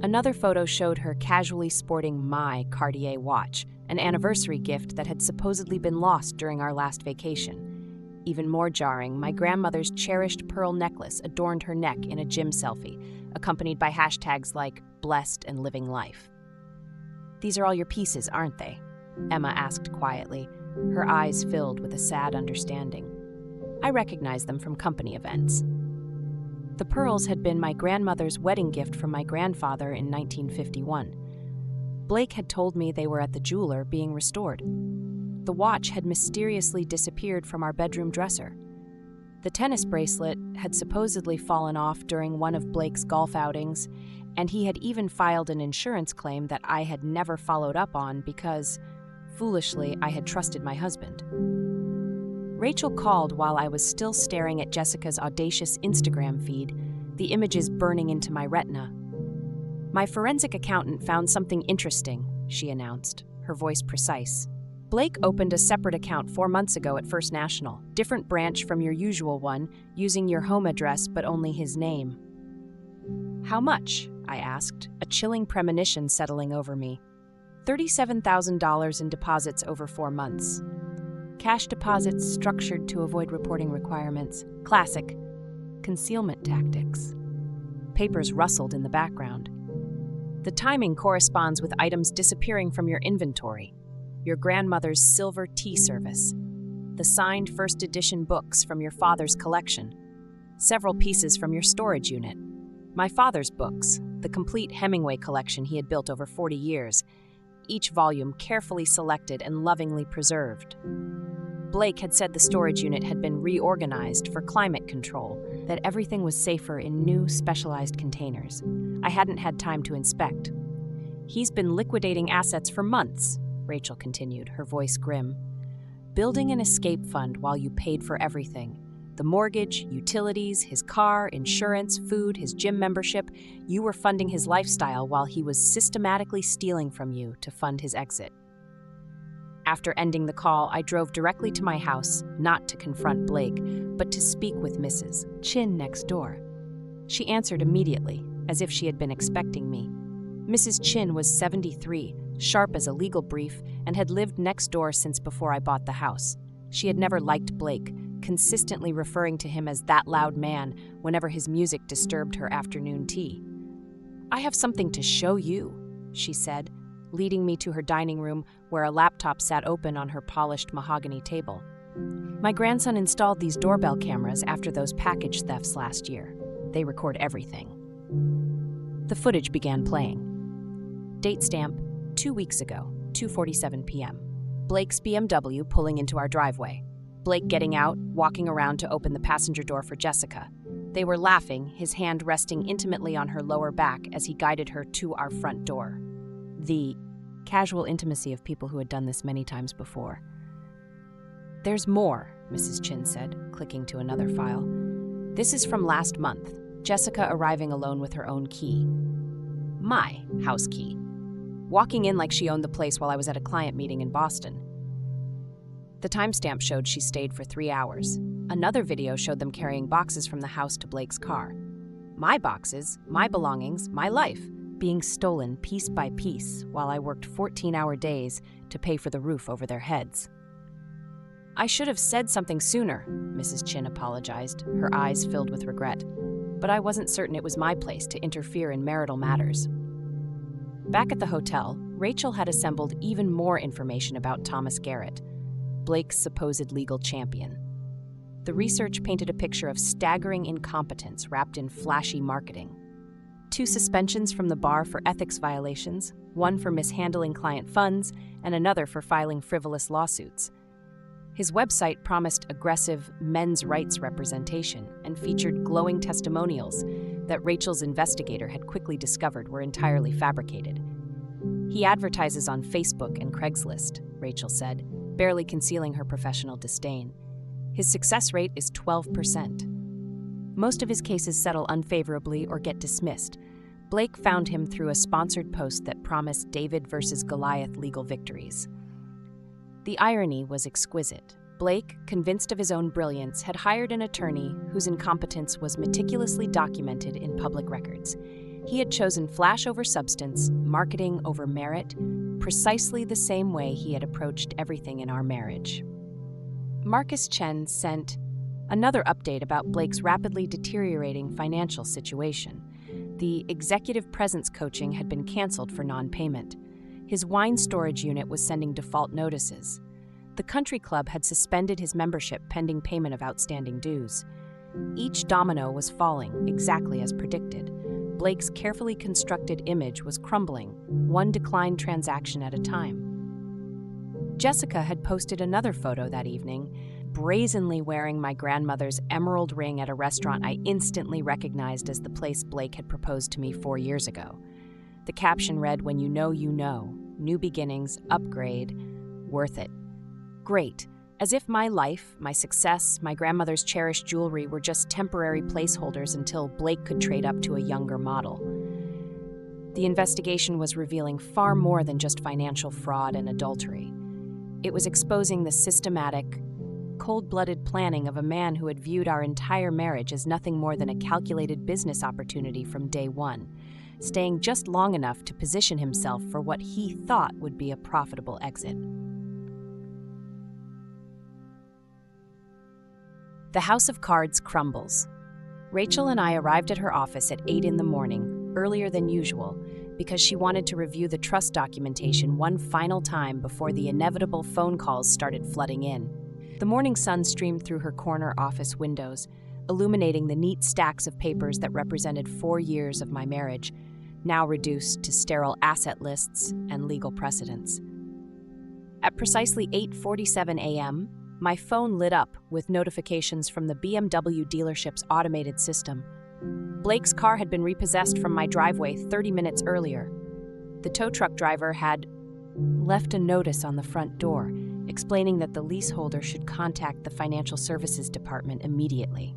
S1: Another photo showed her casually sporting my Cartier watch, an anniversary gift that had supposedly been lost during our last vacation. Even more jarring, my grandmother's cherished pearl necklace adorned her neck in a gym selfie, accompanied by hashtags like blessed and living life. These are all your pieces, aren't they? Emma asked quietly, her eyes filled with a sad understanding. I recognized them from company events. The pearls had been my grandmother's wedding gift from my grandfather in 1951. Blake had told me they were at the jeweler being restored. The watch had mysteriously disappeared from our bedroom dresser. The tennis bracelet had supposedly fallen off during one of Blake's golf outings, and he had even filed an insurance claim that I had never followed up on because, foolishly, I had trusted my husband. Rachel called while I was still staring at Jessica's audacious Instagram feed, the images burning into my retina. My forensic accountant found something interesting, she announced, her voice precise. Blake opened a separate account 4 months ago at First National, different branch from your usual one, using your home address but only his name. How much? I asked, a chilling premonition settling over me. $37,000 in deposits over 4 months. Cash deposits structured to avoid reporting requirements. Classic. Concealment tactics. Papers rustled in the background. The timing corresponds with items disappearing from your inventory. your grandmother's silver tea service, the signed first edition books from your father's collection, several pieces from your storage unit, my father's books, the complete Hemingway collection he had built over 40 years, each volume carefully selected and lovingly preserved. Blake had said the storage unit had been reorganized for climate control, that everything was safer in new, specialized containers. I hadn't had time to inspect. He's been liquidating assets for months, Rachel continued, her voice grim. Building an escape fund while you paid for everything. The mortgage, utilities, his car, insurance, food, his gym membership. You were funding his lifestyle while he was systematically stealing from you to fund his exit. After ending the call, I drove directly to my house, not to confront Blake, but to speak with Mrs. Chin next door. She answered immediately, as if she had been expecting me. Mrs. Chin was 73, sharp as a legal brief, and had lived next door since before I bought the house. She had never liked Blake, consistently referring to him as that loud man whenever his music disturbed her afternoon tea. I have something to show you, she said, leading me to her dining room where a laptop sat open on her polished mahogany table. My grandson installed these doorbell cameras after those package thefts last year. They record everything. The footage began playing. Date stamp, 2 weeks ago, 2:47 p.m. Blake's BMW pulling into our driveway. Blake getting out, walking around to open the passenger door for Jessica. They were laughing, his hand resting intimately on her lower back as he guided her to our front door. The casual intimacy of people who had done this many times before. There's more, Mrs. Chin said, clicking to another file. This is from last month, Jessica arriving alone with her own key. My house key. Walking in like she owned the place while I was at a client meeting in Boston. The timestamp showed she stayed for 3 hours. Another video showed them carrying boxes from the house to Blake's car. My boxes, my belongings, my life, being stolen piece by piece while I worked 14-hour days to pay for the roof over their heads. I should have said something sooner, Mrs. Chin apologized, her eyes filled with regret. But I wasn't certain it was my place to interfere in marital matters. Back at the hotel, Rachel had assembled even more information about Thomas Garrett, Blake's supposed legal champion. The research painted a picture of staggering incompetence wrapped in flashy marketing. 2 suspensions from the bar for ethics violations, one for mishandling client funds, and another for filing frivolous lawsuits. His website promised aggressive men's rights representation and featured glowing testimonials that Rachel's investigator had quickly discovered were entirely fabricated. He advertises on Facebook and Craigslist, Rachel said, barely concealing her professional disdain. His success rate is 12%. Most of his cases settle unfavorably or get dismissed. Blake found him through a sponsored post that promised David versus Goliath legal victories. The irony was exquisite. Blake, convinced of his own brilliance, had hired an attorney whose incompetence was meticulously documented in public records. He had chosen flash over substance, marketing over merit, precisely the same way he had approached everything in our marriage. Marcus Chen sent another update about Blake's rapidly deteriorating financial situation. The executive presence coaching had been canceled for non-payment. His wine storage unit was sending default notices. The country club had suspended his membership pending payment of outstanding dues. Each domino was falling, exactly as predicted. Blake's carefully constructed image was crumbling, one declined transaction at a time. Jessica had posted another photo that evening, brazenly wearing my grandmother's emerald ring at a restaurant I instantly recognized as the place Blake had proposed to me 4 years ago. The caption read, "When you know, new beginnings, upgrade, worth it." Great, as if my life, my success, my grandmother's cherished jewelry were just temporary placeholders until Blake could trade up to a younger model. The investigation was revealing far more than just financial fraud and adultery. It was exposing the systematic, cold-blooded planning of a man who had viewed our entire marriage as nothing more than a calculated business opportunity from day one, staying just long enough to position himself for what he thought would be a profitable exit. The house of cards crumbles. Rachel and I arrived at her office at 8 in the morning, earlier than usual, because she wanted to review the trust documentation one final time before the inevitable phone calls started flooding in. The morning sun streamed through her corner office windows, illuminating the neat stacks of papers that represented 4 years of my marriage, now reduced to sterile asset lists and legal precedents. At precisely 8:47 a.m., my phone lit up with notifications from the BMW dealership's automated system. Blake's car had been repossessed from my driveway 30 minutes earlier. The tow truck driver had left a notice on the front door, explaining that the leaseholder should contact the Financial Services Department immediately.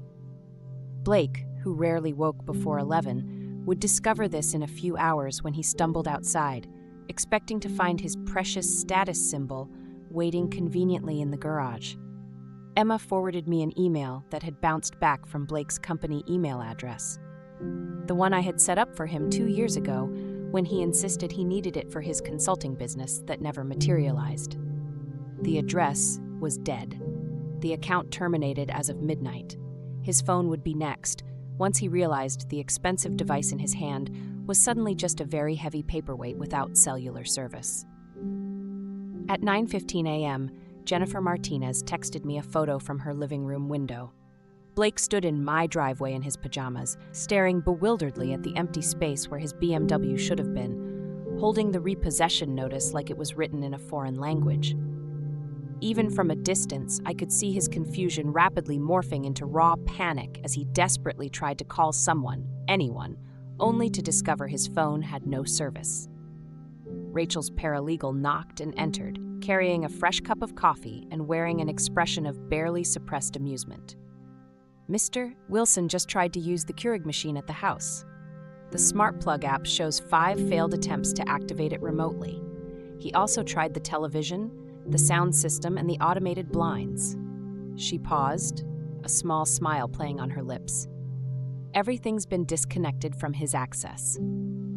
S1: Blake, who rarely woke before 11, would discover this in a few hours when he stumbled outside, expecting to find his precious status symbol waiting conveniently in the garage. Emma forwarded me an email that had bounced back from Blake's company email address, the one I had set up for him 2 years ago when he insisted he needed it for his consulting business that never materialized. The address was dead. The account terminated as of midnight. His phone would be next, once he realized the expensive device in his hand was suddenly just a very heavy paperweight without cellular service. At 9:15 a.m., Jennifer Martinez texted me a photo from her living room window. Blake stood in my driveway in his pajamas, staring bewilderedly at the empty space where his BMW should have been, holding the repossession notice like it was written in a foreign language. Even from a distance, I could see his confusion rapidly morphing into raw panic as he desperately tried to call someone, anyone, only to discover his phone had no service. Rachel's paralegal knocked and entered, carrying a fresh cup of coffee and wearing an expression of barely suppressed amusement. Mr. Wilson just tried to use the Keurig machine at the house. The Smart Plug app shows 5 failed attempts to activate it remotely. He also tried the television, the sound system, and the automated blinds. She paused, a small smile playing on her lips. Everything's been disconnected from his access.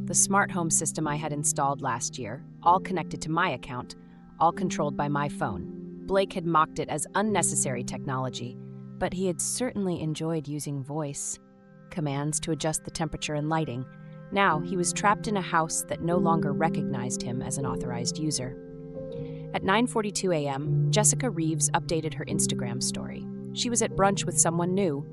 S1: The smart home system I had installed last year, all connected to my account, all controlled by my phone. Blake had mocked it as unnecessary technology, but he had certainly enjoyed using voice commands to adjust the temperature and lighting. Now he was trapped in a house that no longer recognized him as an authorized user. At 9:42 a.m., Jessica Reeves updated her Instagram story. She was at brunch with someone new,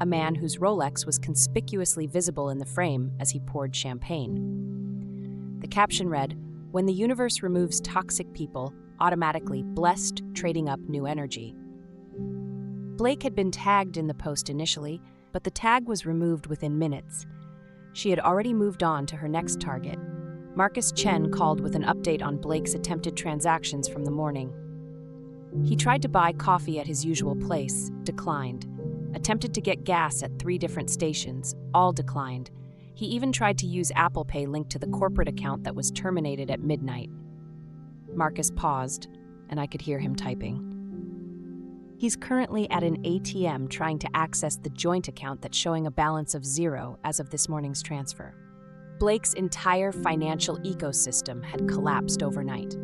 S1: a man whose Rolex was conspicuously visible in the frame as he poured champagne. The caption read, "When the universe removes toxic people, automatically blessed, trading up new energy." Blake had been tagged in the post initially, but the tag was removed within minutes. She had already moved on to her next target. Marcus Chen called with an update on Blake's attempted transactions from the morning. He tried to buy coffee at his usual place, declined. Attempted to get gas at 3 different stations, all declined. He even tried to use Apple Pay linked to the corporate account that was terminated at midnight. Marcus paused, and I could hear him typing. He's currently at an ATM trying to access the joint account that's showing a balance of 0 as of this morning's transfer. Blake's entire financial ecosystem had collapsed overnight.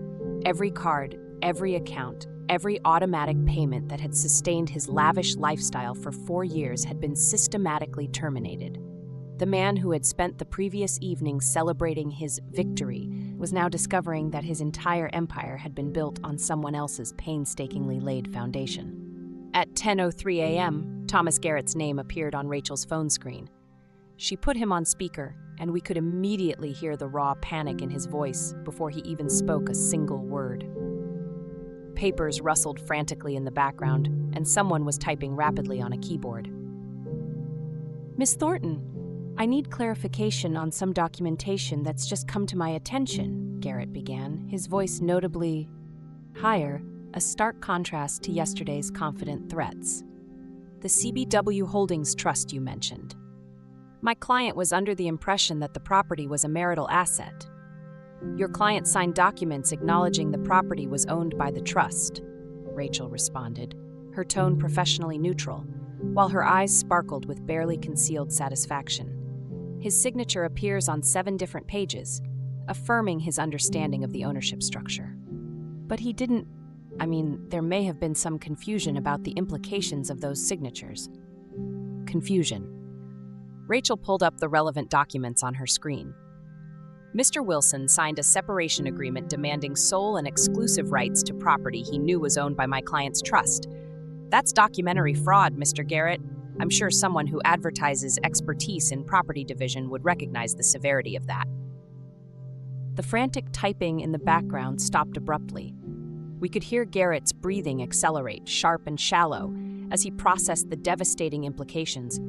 S1: Every card, every account, every automatic payment that had sustained his lavish lifestyle for 4 years had been systematically terminated. The man who had spent the previous evening celebrating his victory was now discovering that his entire empire had been built on someone else's painstakingly laid foundation. At 10:03 a.m., Thomas Garrett's name appeared on Rachel's phone screen. She put him on speaker, and we could immediately hear the raw panic in his voice before he even spoke a single word. Papers rustled frantically in the background, and someone was typing rapidly on a keyboard. "Miss Thornton, I need clarification on some documentation that's just come to my attention," Garrett began, his voice notably higher, a stark contrast to yesterday's confident threats. "The CBW Holdings Trust you mentioned. My client was under the impression that the property was a marital asset. Your client signed documents acknowledging the property was owned by the trust," Rachel responded, her tone professionally neutral, while her eyes sparkled with barely concealed satisfaction. His signature appears on 7 different pages, affirming his understanding of the ownership structure. But he didn't. There may have been some confusion about the implications of those signatures. Confusion. Rachel pulled up the relevant documents on her screen. Mr. Wilson signed a separation agreement demanding sole and exclusive rights to property he knew was owned by my client's trust. That's documentary fraud, Mr. Garrett. I'm sure someone who advertises expertise in property division would recognize the severity of that. The frantic typing in the background stopped abruptly. We could hear Garrett's breathing accelerate, sharp and shallow, as he processed the devastating implications.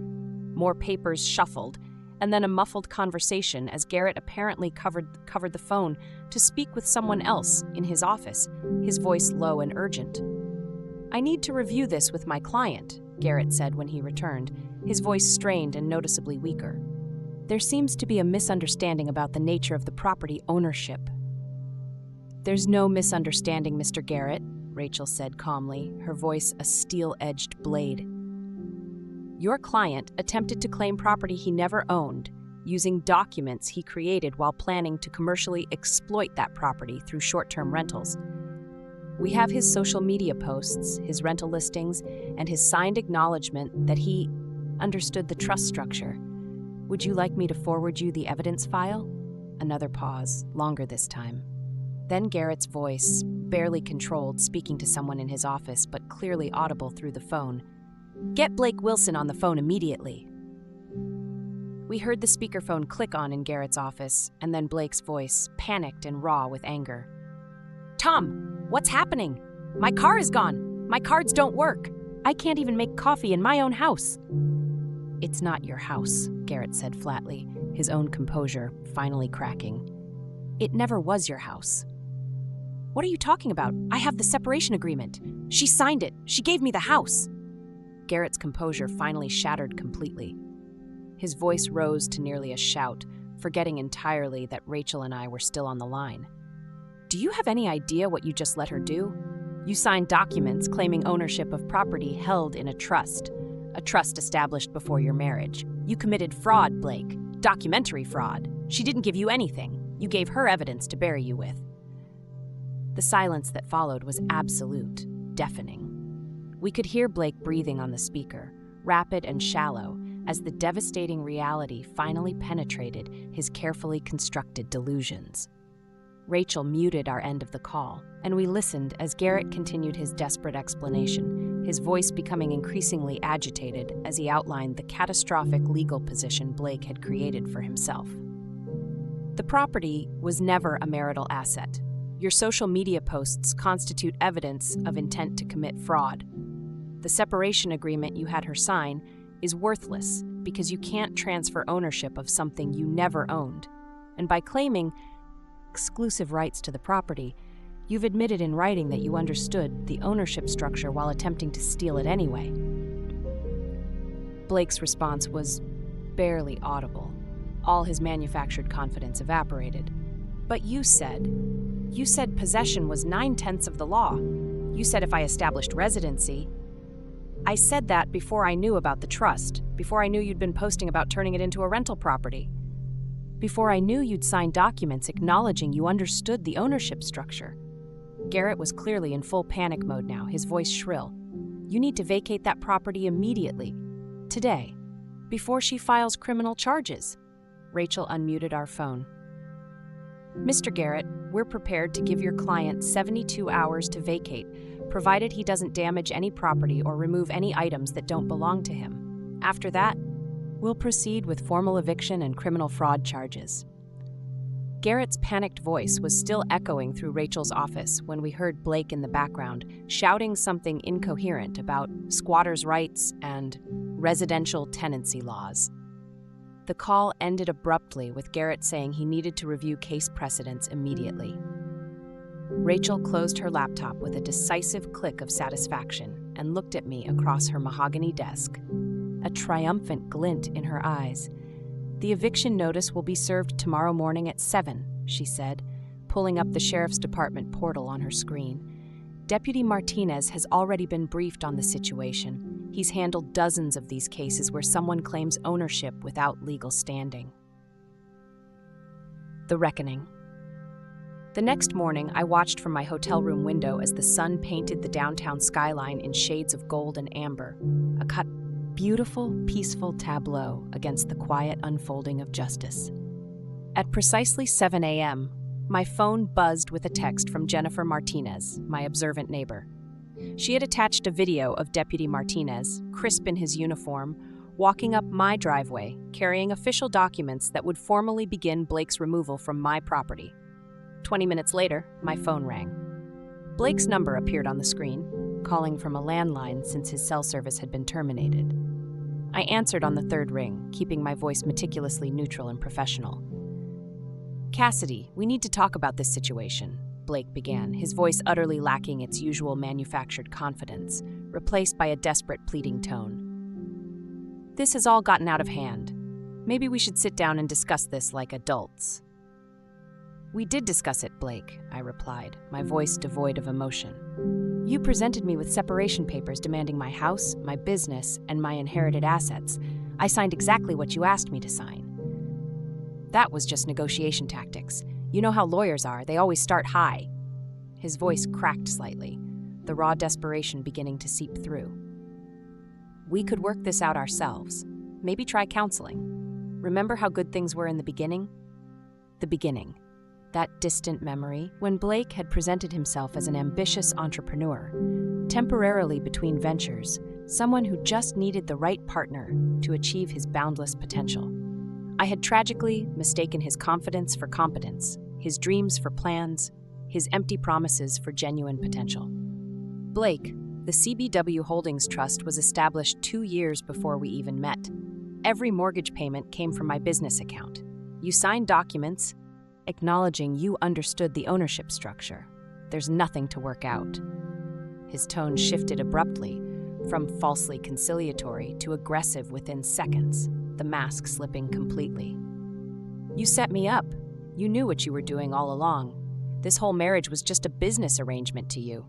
S1: More papers shuffled, and then a muffled conversation as Garrett apparently covered the phone to speak with someone else in his office, his voice low and urgent. "I need to review this with my client," Garrett said when he returned, his voice strained and noticeably weaker. "There seems to be a misunderstanding about the nature of the property ownership." "There's no misunderstanding, Mr. Garrett," Rachel said calmly, her voice a steel-edged blade. "Your client attempted to claim property he never owned, using documents he created while planning to commercially exploit that property through short-term rentals. We have his social media posts, his rental listings, and his signed acknowledgement that he understood the trust structure. Would you like me to forward you the evidence file?" Another pause, longer this time. Then Garrett's voice, barely controlled, speaking to someone in his office but clearly audible through the phone. "Get Blake Wilson on the phone immediately." We heard the speakerphone click on in Garrett's office, and then Blake's voice, panicked and raw with anger. "Tom, what's happening? My car is gone. My cards don't work. I can't even make coffee in my own house." "It's not your house," Garrett said flatly, his own composure finally cracking. "It never was your house." "What are you talking about? I have the separation agreement. She signed it. She gave me the house." Garrett's composure finally shattered completely. His voice rose to nearly a shout, forgetting entirely that Rachel and I were still on the line. "Do you have any idea what you just let her do? You signed documents claiming ownership of property held in a trust established before your marriage. You committed fraud, Blake, documentary fraud. She didn't give you anything. You gave her evidence to bury you with." The silence that followed was absolute, deafening. We could hear Blake breathing on the speaker, rapid and shallow, as the devastating reality finally penetrated his carefully constructed delusions. Rachel muted our end of the call, and we listened as Garrett continued his desperate explanation, his voice becoming increasingly agitated as he outlined the catastrophic legal position Blake had created for himself. "The property was never a marital asset. Your social media posts constitute evidence of intent to commit fraud. The separation agreement you had her sign is worthless because you can't transfer ownership of something you never owned. And by claiming exclusive rights to the property, you've admitted in writing that you understood the ownership structure while attempting to steal it anyway." Blake's response was barely audible. All his manufactured confidence evaporated. "But you said possession was 9/10 of the law. You said if I established residency." "I said that before I knew about the trust, before I knew you'd been posting about turning it into a rental property. Before I knew you'd signed documents acknowledging you understood the ownership structure." Garrett was clearly in full panic mode now, his voice shrill. "You need to vacate that property immediately. Today. Before she files criminal charges." Rachel unmuted our phone. "Mr. Garrett, we're prepared to give your client 72 hours to vacate, provided he doesn't damage any property or remove any items that don't belong to him. After that, we'll proceed with formal eviction and criminal fraud charges." Garrett's panicked voice was still echoing through Rachel's office when we heard Blake in the background, shouting something incoherent about squatters' rights and residential tenancy laws. The call ended abruptly with Garrett saying he needed to review case precedents immediately. Rachel closed her laptop with a decisive click of satisfaction and looked at me across her mahogany desk, a triumphant glint in her eyes. "The eviction notice will be served tomorrow morning at 7, she said, pulling up the Sheriff's Department portal on her screen. "Deputy Martinez has already been briefed on the situation. He's handled dozens of these cases where someone claims ownership without legal standing." The Reckoning. The next morning, I watched from my hotel room window as the sun painted the downtown skyline in shades of gold and amber, a beautiful, peaceful tableau against the quiet unfolding of justice. At precisely 7 a.m., my phone buzzed with a text from Jennifer Martinez, my observant neighbor. She had attached a video of Deputy Martinez, crisp in his uniform, walking up my driveway, carrying official documents that would formally begin Blake's removal from my property. 20 minutes later, my phone rang. Blake's number appeared on the screen, calling from a landline since his cell service had been terminated. I answered on the third ring, keeping my voice meticulously neutral and professional. "Cassidy, we need to talk about this situation," Blake began, his voice utterly lacking its usual manufactured confidence, replaced by a desperate pleading tone. "This has all gotten out of hand. Maybe we should sit down and discuss this like adults." "We did discuss it, Blake," I replied, my voice devoid of emotion. "You presented me with separation papers demanding my house, my business, and my inherited assets. I signed exactly what you asked me to sign. That was just negotiation tactics. You know how lawyers are, they always start high." His voice cracked slightly, the raw desperation beginning to seep through. "We could work this out ourselves. Maybe try counseling. Remember how good things were in the beginning?" The beginning. That distant memory when Blake had presented himself as an ambitious entrepreneur, temporarily between ventures, someone who just needed the right partner to achieve his boundless potential. I had tragically mistaken his confidence for competence, his dreams for plans, his empty promises for genuine potential. "Blake, the CBW Holdings Trust was established 2 years before we even met. Every mortgage payment came from my business account. You signed documents acknowledging you understood the ownership structure. There's nothing to work out." His tone shifted abruptly, from falsely conciliatory to aggressive within seconds, the mask slipping completely. "You set me up. You knew what you were doing all along. This whole marriage was just a business arrangement to you."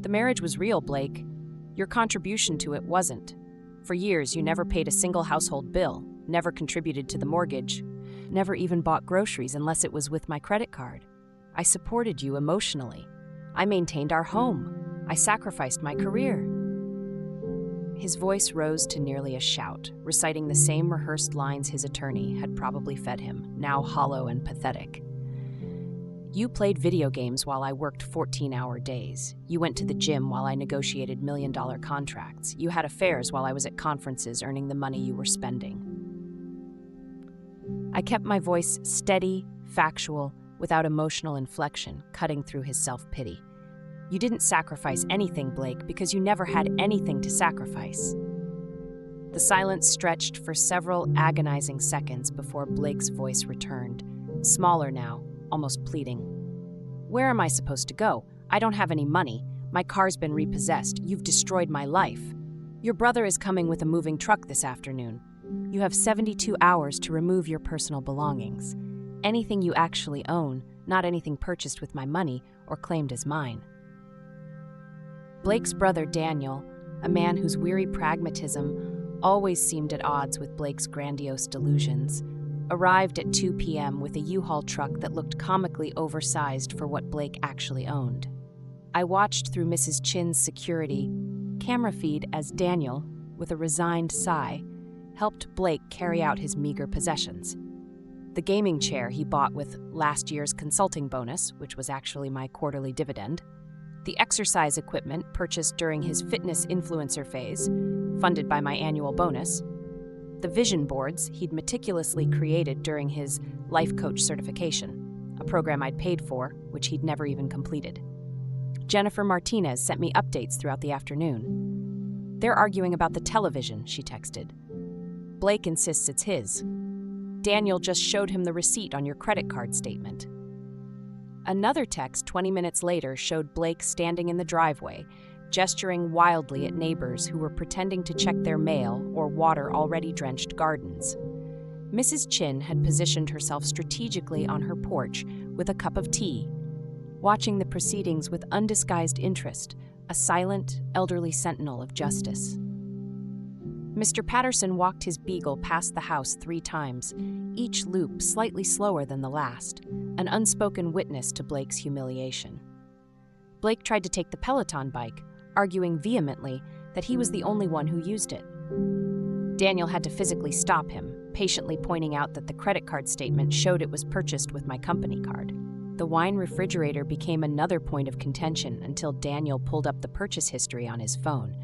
S1: "The marriage was real, Blake. Your contribution to it wasn't. For years, you never paid a single household bill, never contributed to the mortgage, never even bought groceries unless it was with my credit card. I supported you emotionally. I maintained our home. I sacrificed my career." His voice rose to nearly a shout, reciting the same rehearsed lines his attorney had probably fed him, now hollow and pathetic. "You played video games while I worked 14-hour days. You went to the gym while I negotiated million-dollar contracts. You had affairs while I was at conferences earning the money you were spending." I kept my voice steady, factual, without emotional inflection, cutting through his self-pity. "You didn't sacrifice anything, Blake, because you never had anything to sacrifice." The silence stretched for several agonizing seconds before Blake's voice returned, smaller now, almost pleading. "Where am I supposed to go? I don't have any money. My car's been repossessed. You've destroyed my life. Your brother is coming with a moving truck this afternoon. You have 72 hours to remove your personal belongings. Anything you actually own, not anything purchased with my money or claimed as mine." Blake's brother Daniel, a man whose weary pragmatism always seemed at odds with Blake's grandiose delusions, arrived at 2 p.m. with a U-Haul truck that looked comically oversized for what Blake actually owned. I watched through Mrs. Chin's security camera feed as Daniel, with a resigned sigh, helped Blake carry out his meager possessions. The gaming chair he bought with last year's consulting bonus, which was actually my quarterly dividend, the exercise equipment purchased during his fitness influencer phase, funded by my annual bonus, the vision boards he'd meticulously created during his life coach certification, a program I'd paid for, which he'd never even completed. Jennifer Martinez sent me updates throughout the afternoon. "They're arguing about the television," she texted. "Blake insists it's his. Daniel just showed him the receipt on your credit card statement." Another text 20 minutes later showed Blake standing in the driveway, gesturing wildly at neighbors who were pretending to check their mail or water already drenched gardens. Mrs. Chin had positioned herself strategically on her porch with a cup of tea, watching the proceedings with undisguised interest, a silent, elderly sentinel of justice. Mr. Patterson walked his beagle past the house 3 times, each loop slightly slower than the last, an unspoken witness to Blake's humiliation. Blake tried to take the Peloton bike, arguing vehemently that he was the only one who used it. Daniel had to physically stop him, patiently pointing out that the credit card statement showed it was purchased with my company card. The wine refrigerator became another point of contention until Daniel pulled up the purchase history on his phone,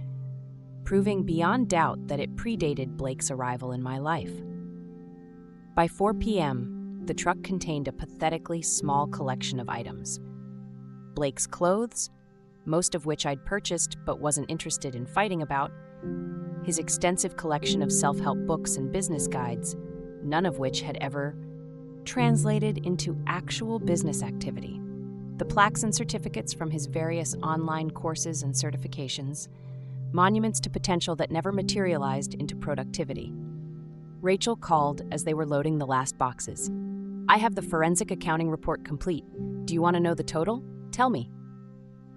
S1: proving beyond doubt that it predated Blake's arrival in my life. By 4 p.m., the truck contained a pathetically small collection of items. Blake's clothes, most of which I'd purchased but wasn't interested in fighting about, his extensive collection of self-help books and business guides, none of which had ever translated into actual business activity, the plaques and certificates from his various online courses and certifications, monuments to potential that never materialized into productivity. Rachel called as they were loading the last boxes. "I have the forensic accounting report complete. Do you want to know the total? Tell me."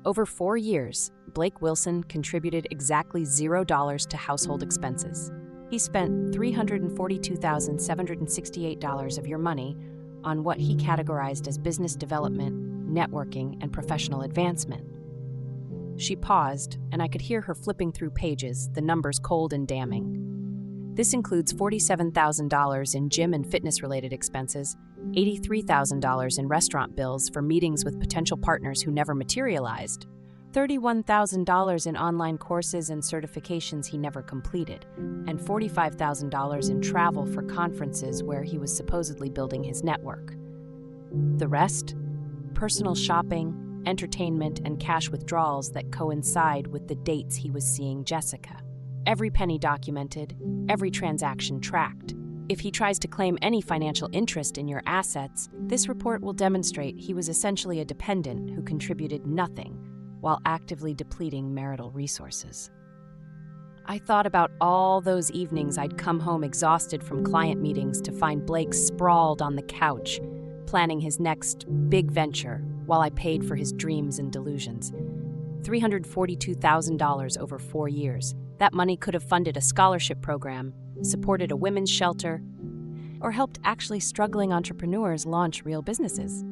S1: Over 4 years, Blake Wilson contributed exactly $0 to household expenses. He spent $342,768 of your money on what he categorized as business development, networking, and professional advancement. She paused, and I could hear her flipping through pages, the numbers cold and damning. This includes $47,000 in gym and fitness-related expenses, $83,000 in restaurant bills for meetings with potential partners who never materialized, $31,000 in online courses and certifications he never completed, and $45,000 in travel for conferences where he was supposedly building his network. The rest? Personal shopping, entertainment, and cash withdrawals that coincide with the dates he was seeing Jessica. Every penny documented, every transaction tracked. If he tries to claim any financial interest in your assets, this report will demonstrate he was essentially a dependent who contributed nothing while actively depleting marital resources. I thought about all those evenings I'd come home exhausted from client meetings to find Blake sprawled on the couch, planning his next big venture while I paid for his dreams and delusions. $342,000 over 4 years. That money could have funded a scholarship program, supported a women's shelter, or helped actually struggling entrepreneurs launch real businesses.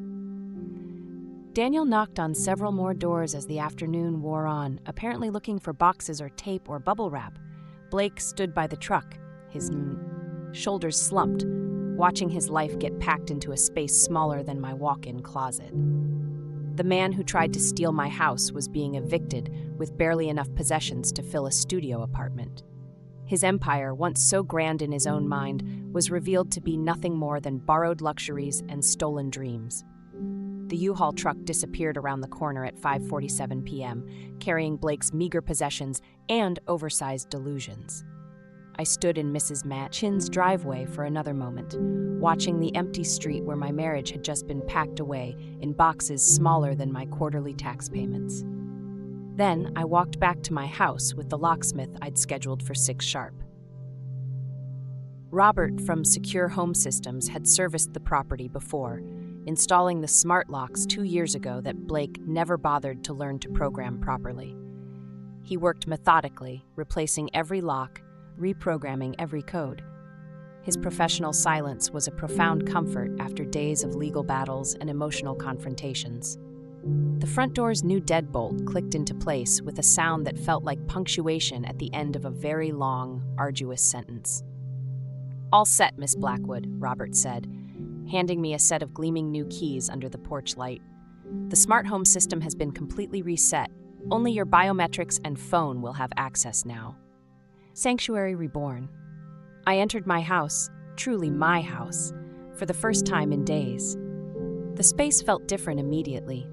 S1: Daniel knocked on several more doors as the afternoon wore on, apparently looking for boxes or tape or bubble wrap. Blake stood by the truck, his shoulders slumped, watching his life get packed into a space smaller than my walk-in closet. The man who tried to steal my house was being evicted with barely enough possessions to fill a studio apartment. His empire, once so grand in his own mind, was revealed to be nothing more than borrowed luxuries and stolen dreams. The U-Haul truck disappeared around the corner at 5:47 p.m., carrying Blake's meager possessions and oversized delusions. I stood in Mrs. Matchin's driveway for another moment, watching the empty street where my marriage had just been packed away in boxes smaller than my quarterly tax payments. Then I walked back to my house with the locksmith I'd scheduled for 6 sharp. Robert from Secure Home Systems had serviced the property before, installing the smart locks 2 years ago that Blake never bothered to learn to program properly. He worked methodically, replacing every lock, reprogramming every code. His professional silence was a profound comfort after days of legal battles and emotional confrontations. The front door's new deadbolt clicked into place with a sound that felt like punctuation at the end of a very long, arduous sentence. "All set, Miss Blackwood," Robert said, handing me a set of gleaming new keys under the porch light. "The smart home system has been completely reset. Only your biometrics and phone will have access now." Sanctuary reborn. I entered my house, truly my house, for the first time in days. The space felt different immediately,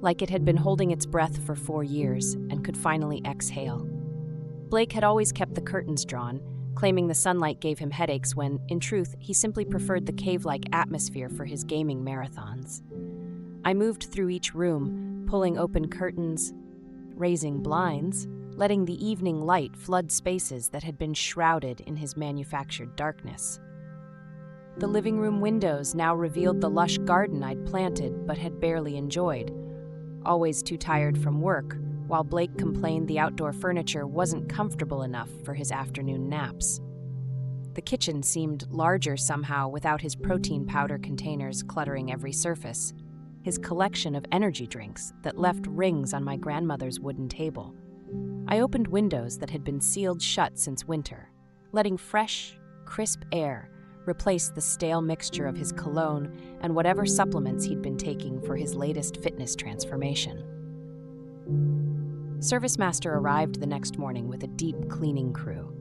S1: like it had been holding its breath for 4 years and could finally exhale. Blake had always kept the curtains drawn, claiming the sunlight gave him headaches when, in truth, he simply preferred the cave-like atmosphere for his gaming marathons. I moved through each room, pulling open curtains, raising blinds, letting the evening light flood spaces that had been shrouded in his manufactured darkness. The living room windows now revealed the lush garden I'd planted but had barely enjoyed, always too tired from work, while Blake complained the outdoor furniture wasn't comfortable enough for his afternoon naps. The kitchen seemed larger somehow without his protein powder containers cluttering every surface, his collection of energy drinks that left rings on my grandmother's wooden table. I opened windows that had been sealed shut since winter, letting fresh, crisp air replaced the stale mixture of his cologne and whatever supplements he'd been taking for his latest fitness transformation. ServiceMaster arrived the next morning with a deep cleaning crew.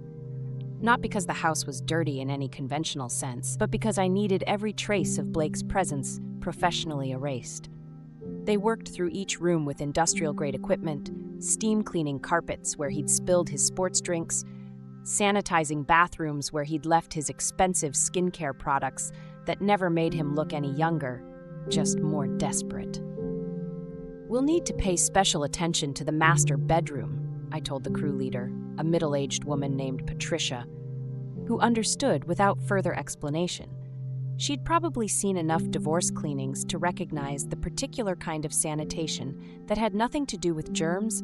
S1: Not because the house was dirty in any conventional sense, but because I needed every trace of Blake's presence professionally erased. They worked through each room with industrial-grade equipment, steam cleaning carpets where he'd spilled his sports drinks, sanitizing bathrooms where he'd left his expensive skincare products that never made him look any younger, just more desperate. "We'll need to pay special attention to the master bedroom," I told the crew leader, a middle-aged woman named Patricia, who understood without further explanation. She'd probably seen enough divorce cleanings to recognize the particular kind of sanitation that had nothing to do with germs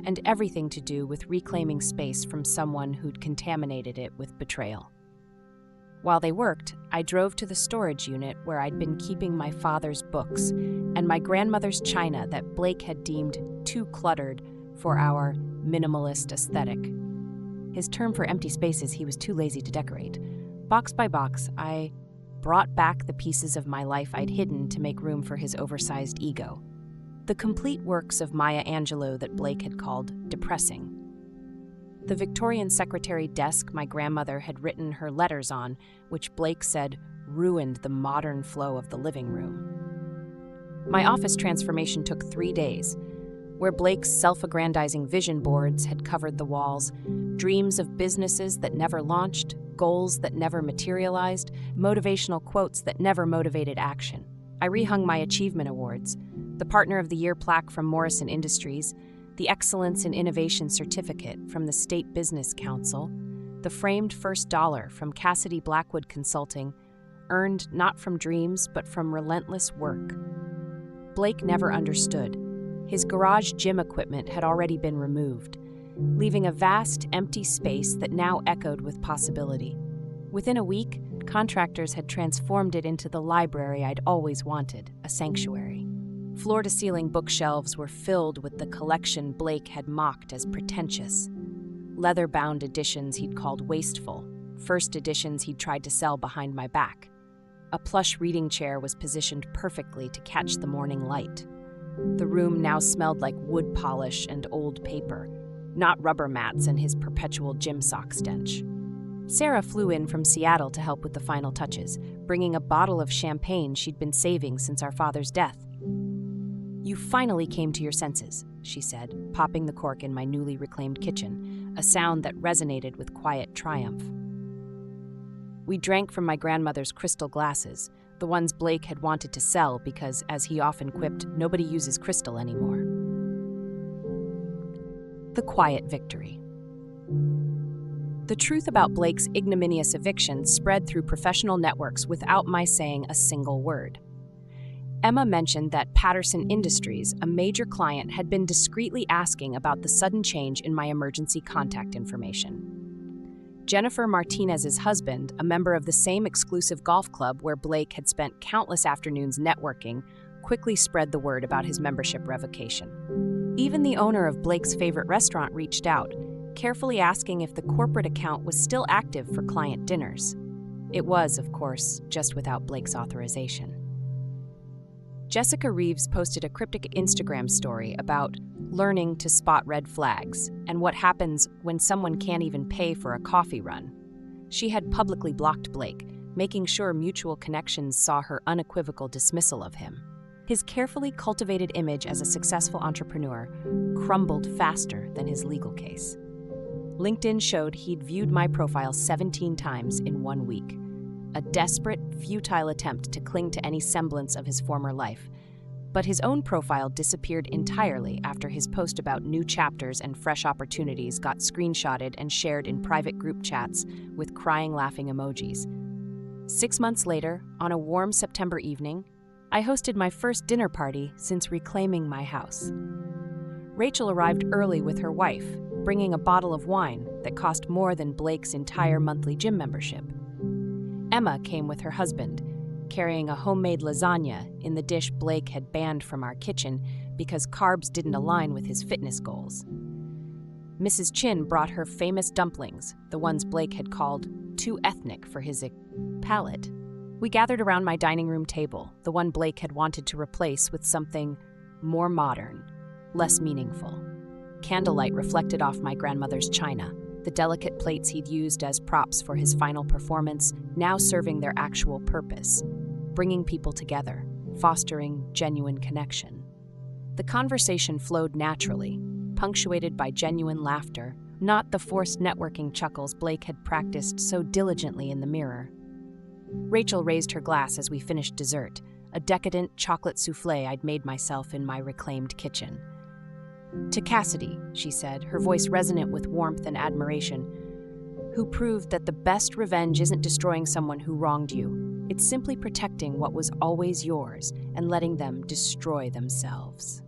S1: and everything to do with reclaiming space from someone who'd contaminated it with betrayal. While they worked, I drove to the storage unit where I'd been keeping my father's books and my grandmother's china that Blake had deemed too cluttered for our minimalist aesthetic. His term for empty spaces he was too lazy to decorate. Box by box, I brought back the pieces of my life I'd hidden to make room for his oversized ego. The complete works of Maya Angelou that Blake had called depressing. The Victorian secretary desk my grandmother had written her letters on, which Blake said ruined the modern flow of the living room. My office transformation took 3 days, where Blake's self-aggrandizing vision boards had covered the walls, dreams of businesses that never launched, goals that never materialized, motivational quotes that never motivated action. I rehung my achievement awards, the Partner of the Year plaque from Morrison Industries, the Excellence in Innovation Certificate from the State Business Council, the framed first dollar from Cassidy Blackwood Consulting, earned not from dreams but from relentless work. Blake never understood. His garage gym equipment had already been removed, leaving a vast, empty space that now echoed with possibility. Within a week, contractors had transformed it into the library I'd always wanted, a sanctuary. Floor-to-ceiling bookshelves were filled with the collection Blake had mocked as pretentious. Leather-bound editions he'd called wasteful, first editions he'd tried to sell behind my back. A plush reading chair was positioned perfectly to catch the morning light. The room now smelled like wood polish and old paper, not rubber mats and his perpetual gym sock stench. Sarah flew in from Seattle to help with the final touches, bringing a bottle of champagne she'd been saving since our father's death. "You finally came to your senses," she said, popping the cork in my newly reclaimed kitchen, a sound that resonated with quiet triumph. We drank from my grandmother's crystal glasses, the ones Blake had wanted to sell because, as he often quipped, nobody uses crystal anymore. The quiet victory. The truth about Blake's ignominious eviction spread through professional networks without my saying a single word. Emma mentioned that Patterson Industries, a major client, had been discreetly asking about the sudden change in my emergency contact information. Jennifer Martinez's husband, a member of the same exclusive golf club where Blake had spent countless afternoons networking, quickly spread the word about his membership revocation. Even the owner of Blake's favorite restaurant reached out, carefully asking if the corporate account was still active for client dinners. It was, of course, just without Blake's authorization. Jessica Reeves posted a cryptic Instagram story about learning to spot red flags and what happens when someone can't even pay for a coffee run. She had publicly blocked Blake, making sure Mutual Connections saw her unequivocal dismissal of him. His carefully cultivated image as a successful entrepreneur crumbled faster than his legal case. LinkedIn showed he'd viewed my profile 17 times in 1 week. A desperate, futile attempt to cling to any semblance of his former life. But his own profile disappeared entirely after his post about new chapters and fresh opportunities got screenshotted and shared in private group chats with crying, laughing emojis. 6 months later, on a warm September evening, I hosted my first dinner party since reclaiming my house. Rachel arrived early with her wife, bringing a bottle of wine that cost more than Blake's entire monthly gym membership. Emma came with her husband, carrying a homemade lasagna in the dish Blake had banned from our kitchen because carbs didn't align with his fitness goals. Mrs. Chin brought her famous dumplings, the ones Blake had called too ethnic for his palate. We gathered around my dining room table, the one Blake had wanted to replace with something more modern, less meaningful. Candlelight reflected off my grandmother's china, the delicate plates he'd used as props for his final performance, now serving their actual purpose, bringing people together, fostering genuine connection. The conversation flowed naturally, punctuated by genuine laughter, not the forced networking chuckles Blake had practiced so diligently in the mirror. Rachel raised her glass as we finished dessert, a decadent chocolate soufflé I'd made myself in my reclaimed kitchen. "To Cassidy," she said, her voice resonant with warmth and admiration, "who proved that the best revenge isn't destroying someone who wronged you. It's simply protecting what was always yours and letting them destroy themselves."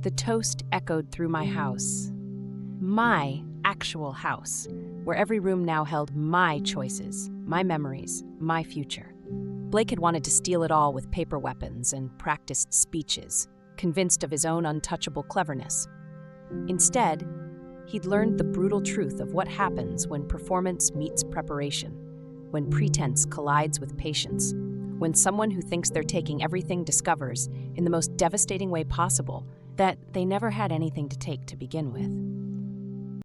S1: The toast echoed through my house. My actual house, where every room now held my choices, my memories, my future. Blake had wanted to steal it all with paper weapons and practiced speeches, convinced of his own untouchable cleverness. Instead, he'd learned the brutal truth of what happens when performance meets preparation, when pretense collides with patience, when someone who thinks they're taking everything discovers, in the most devastating way possible, that they never had anything to take to begin with.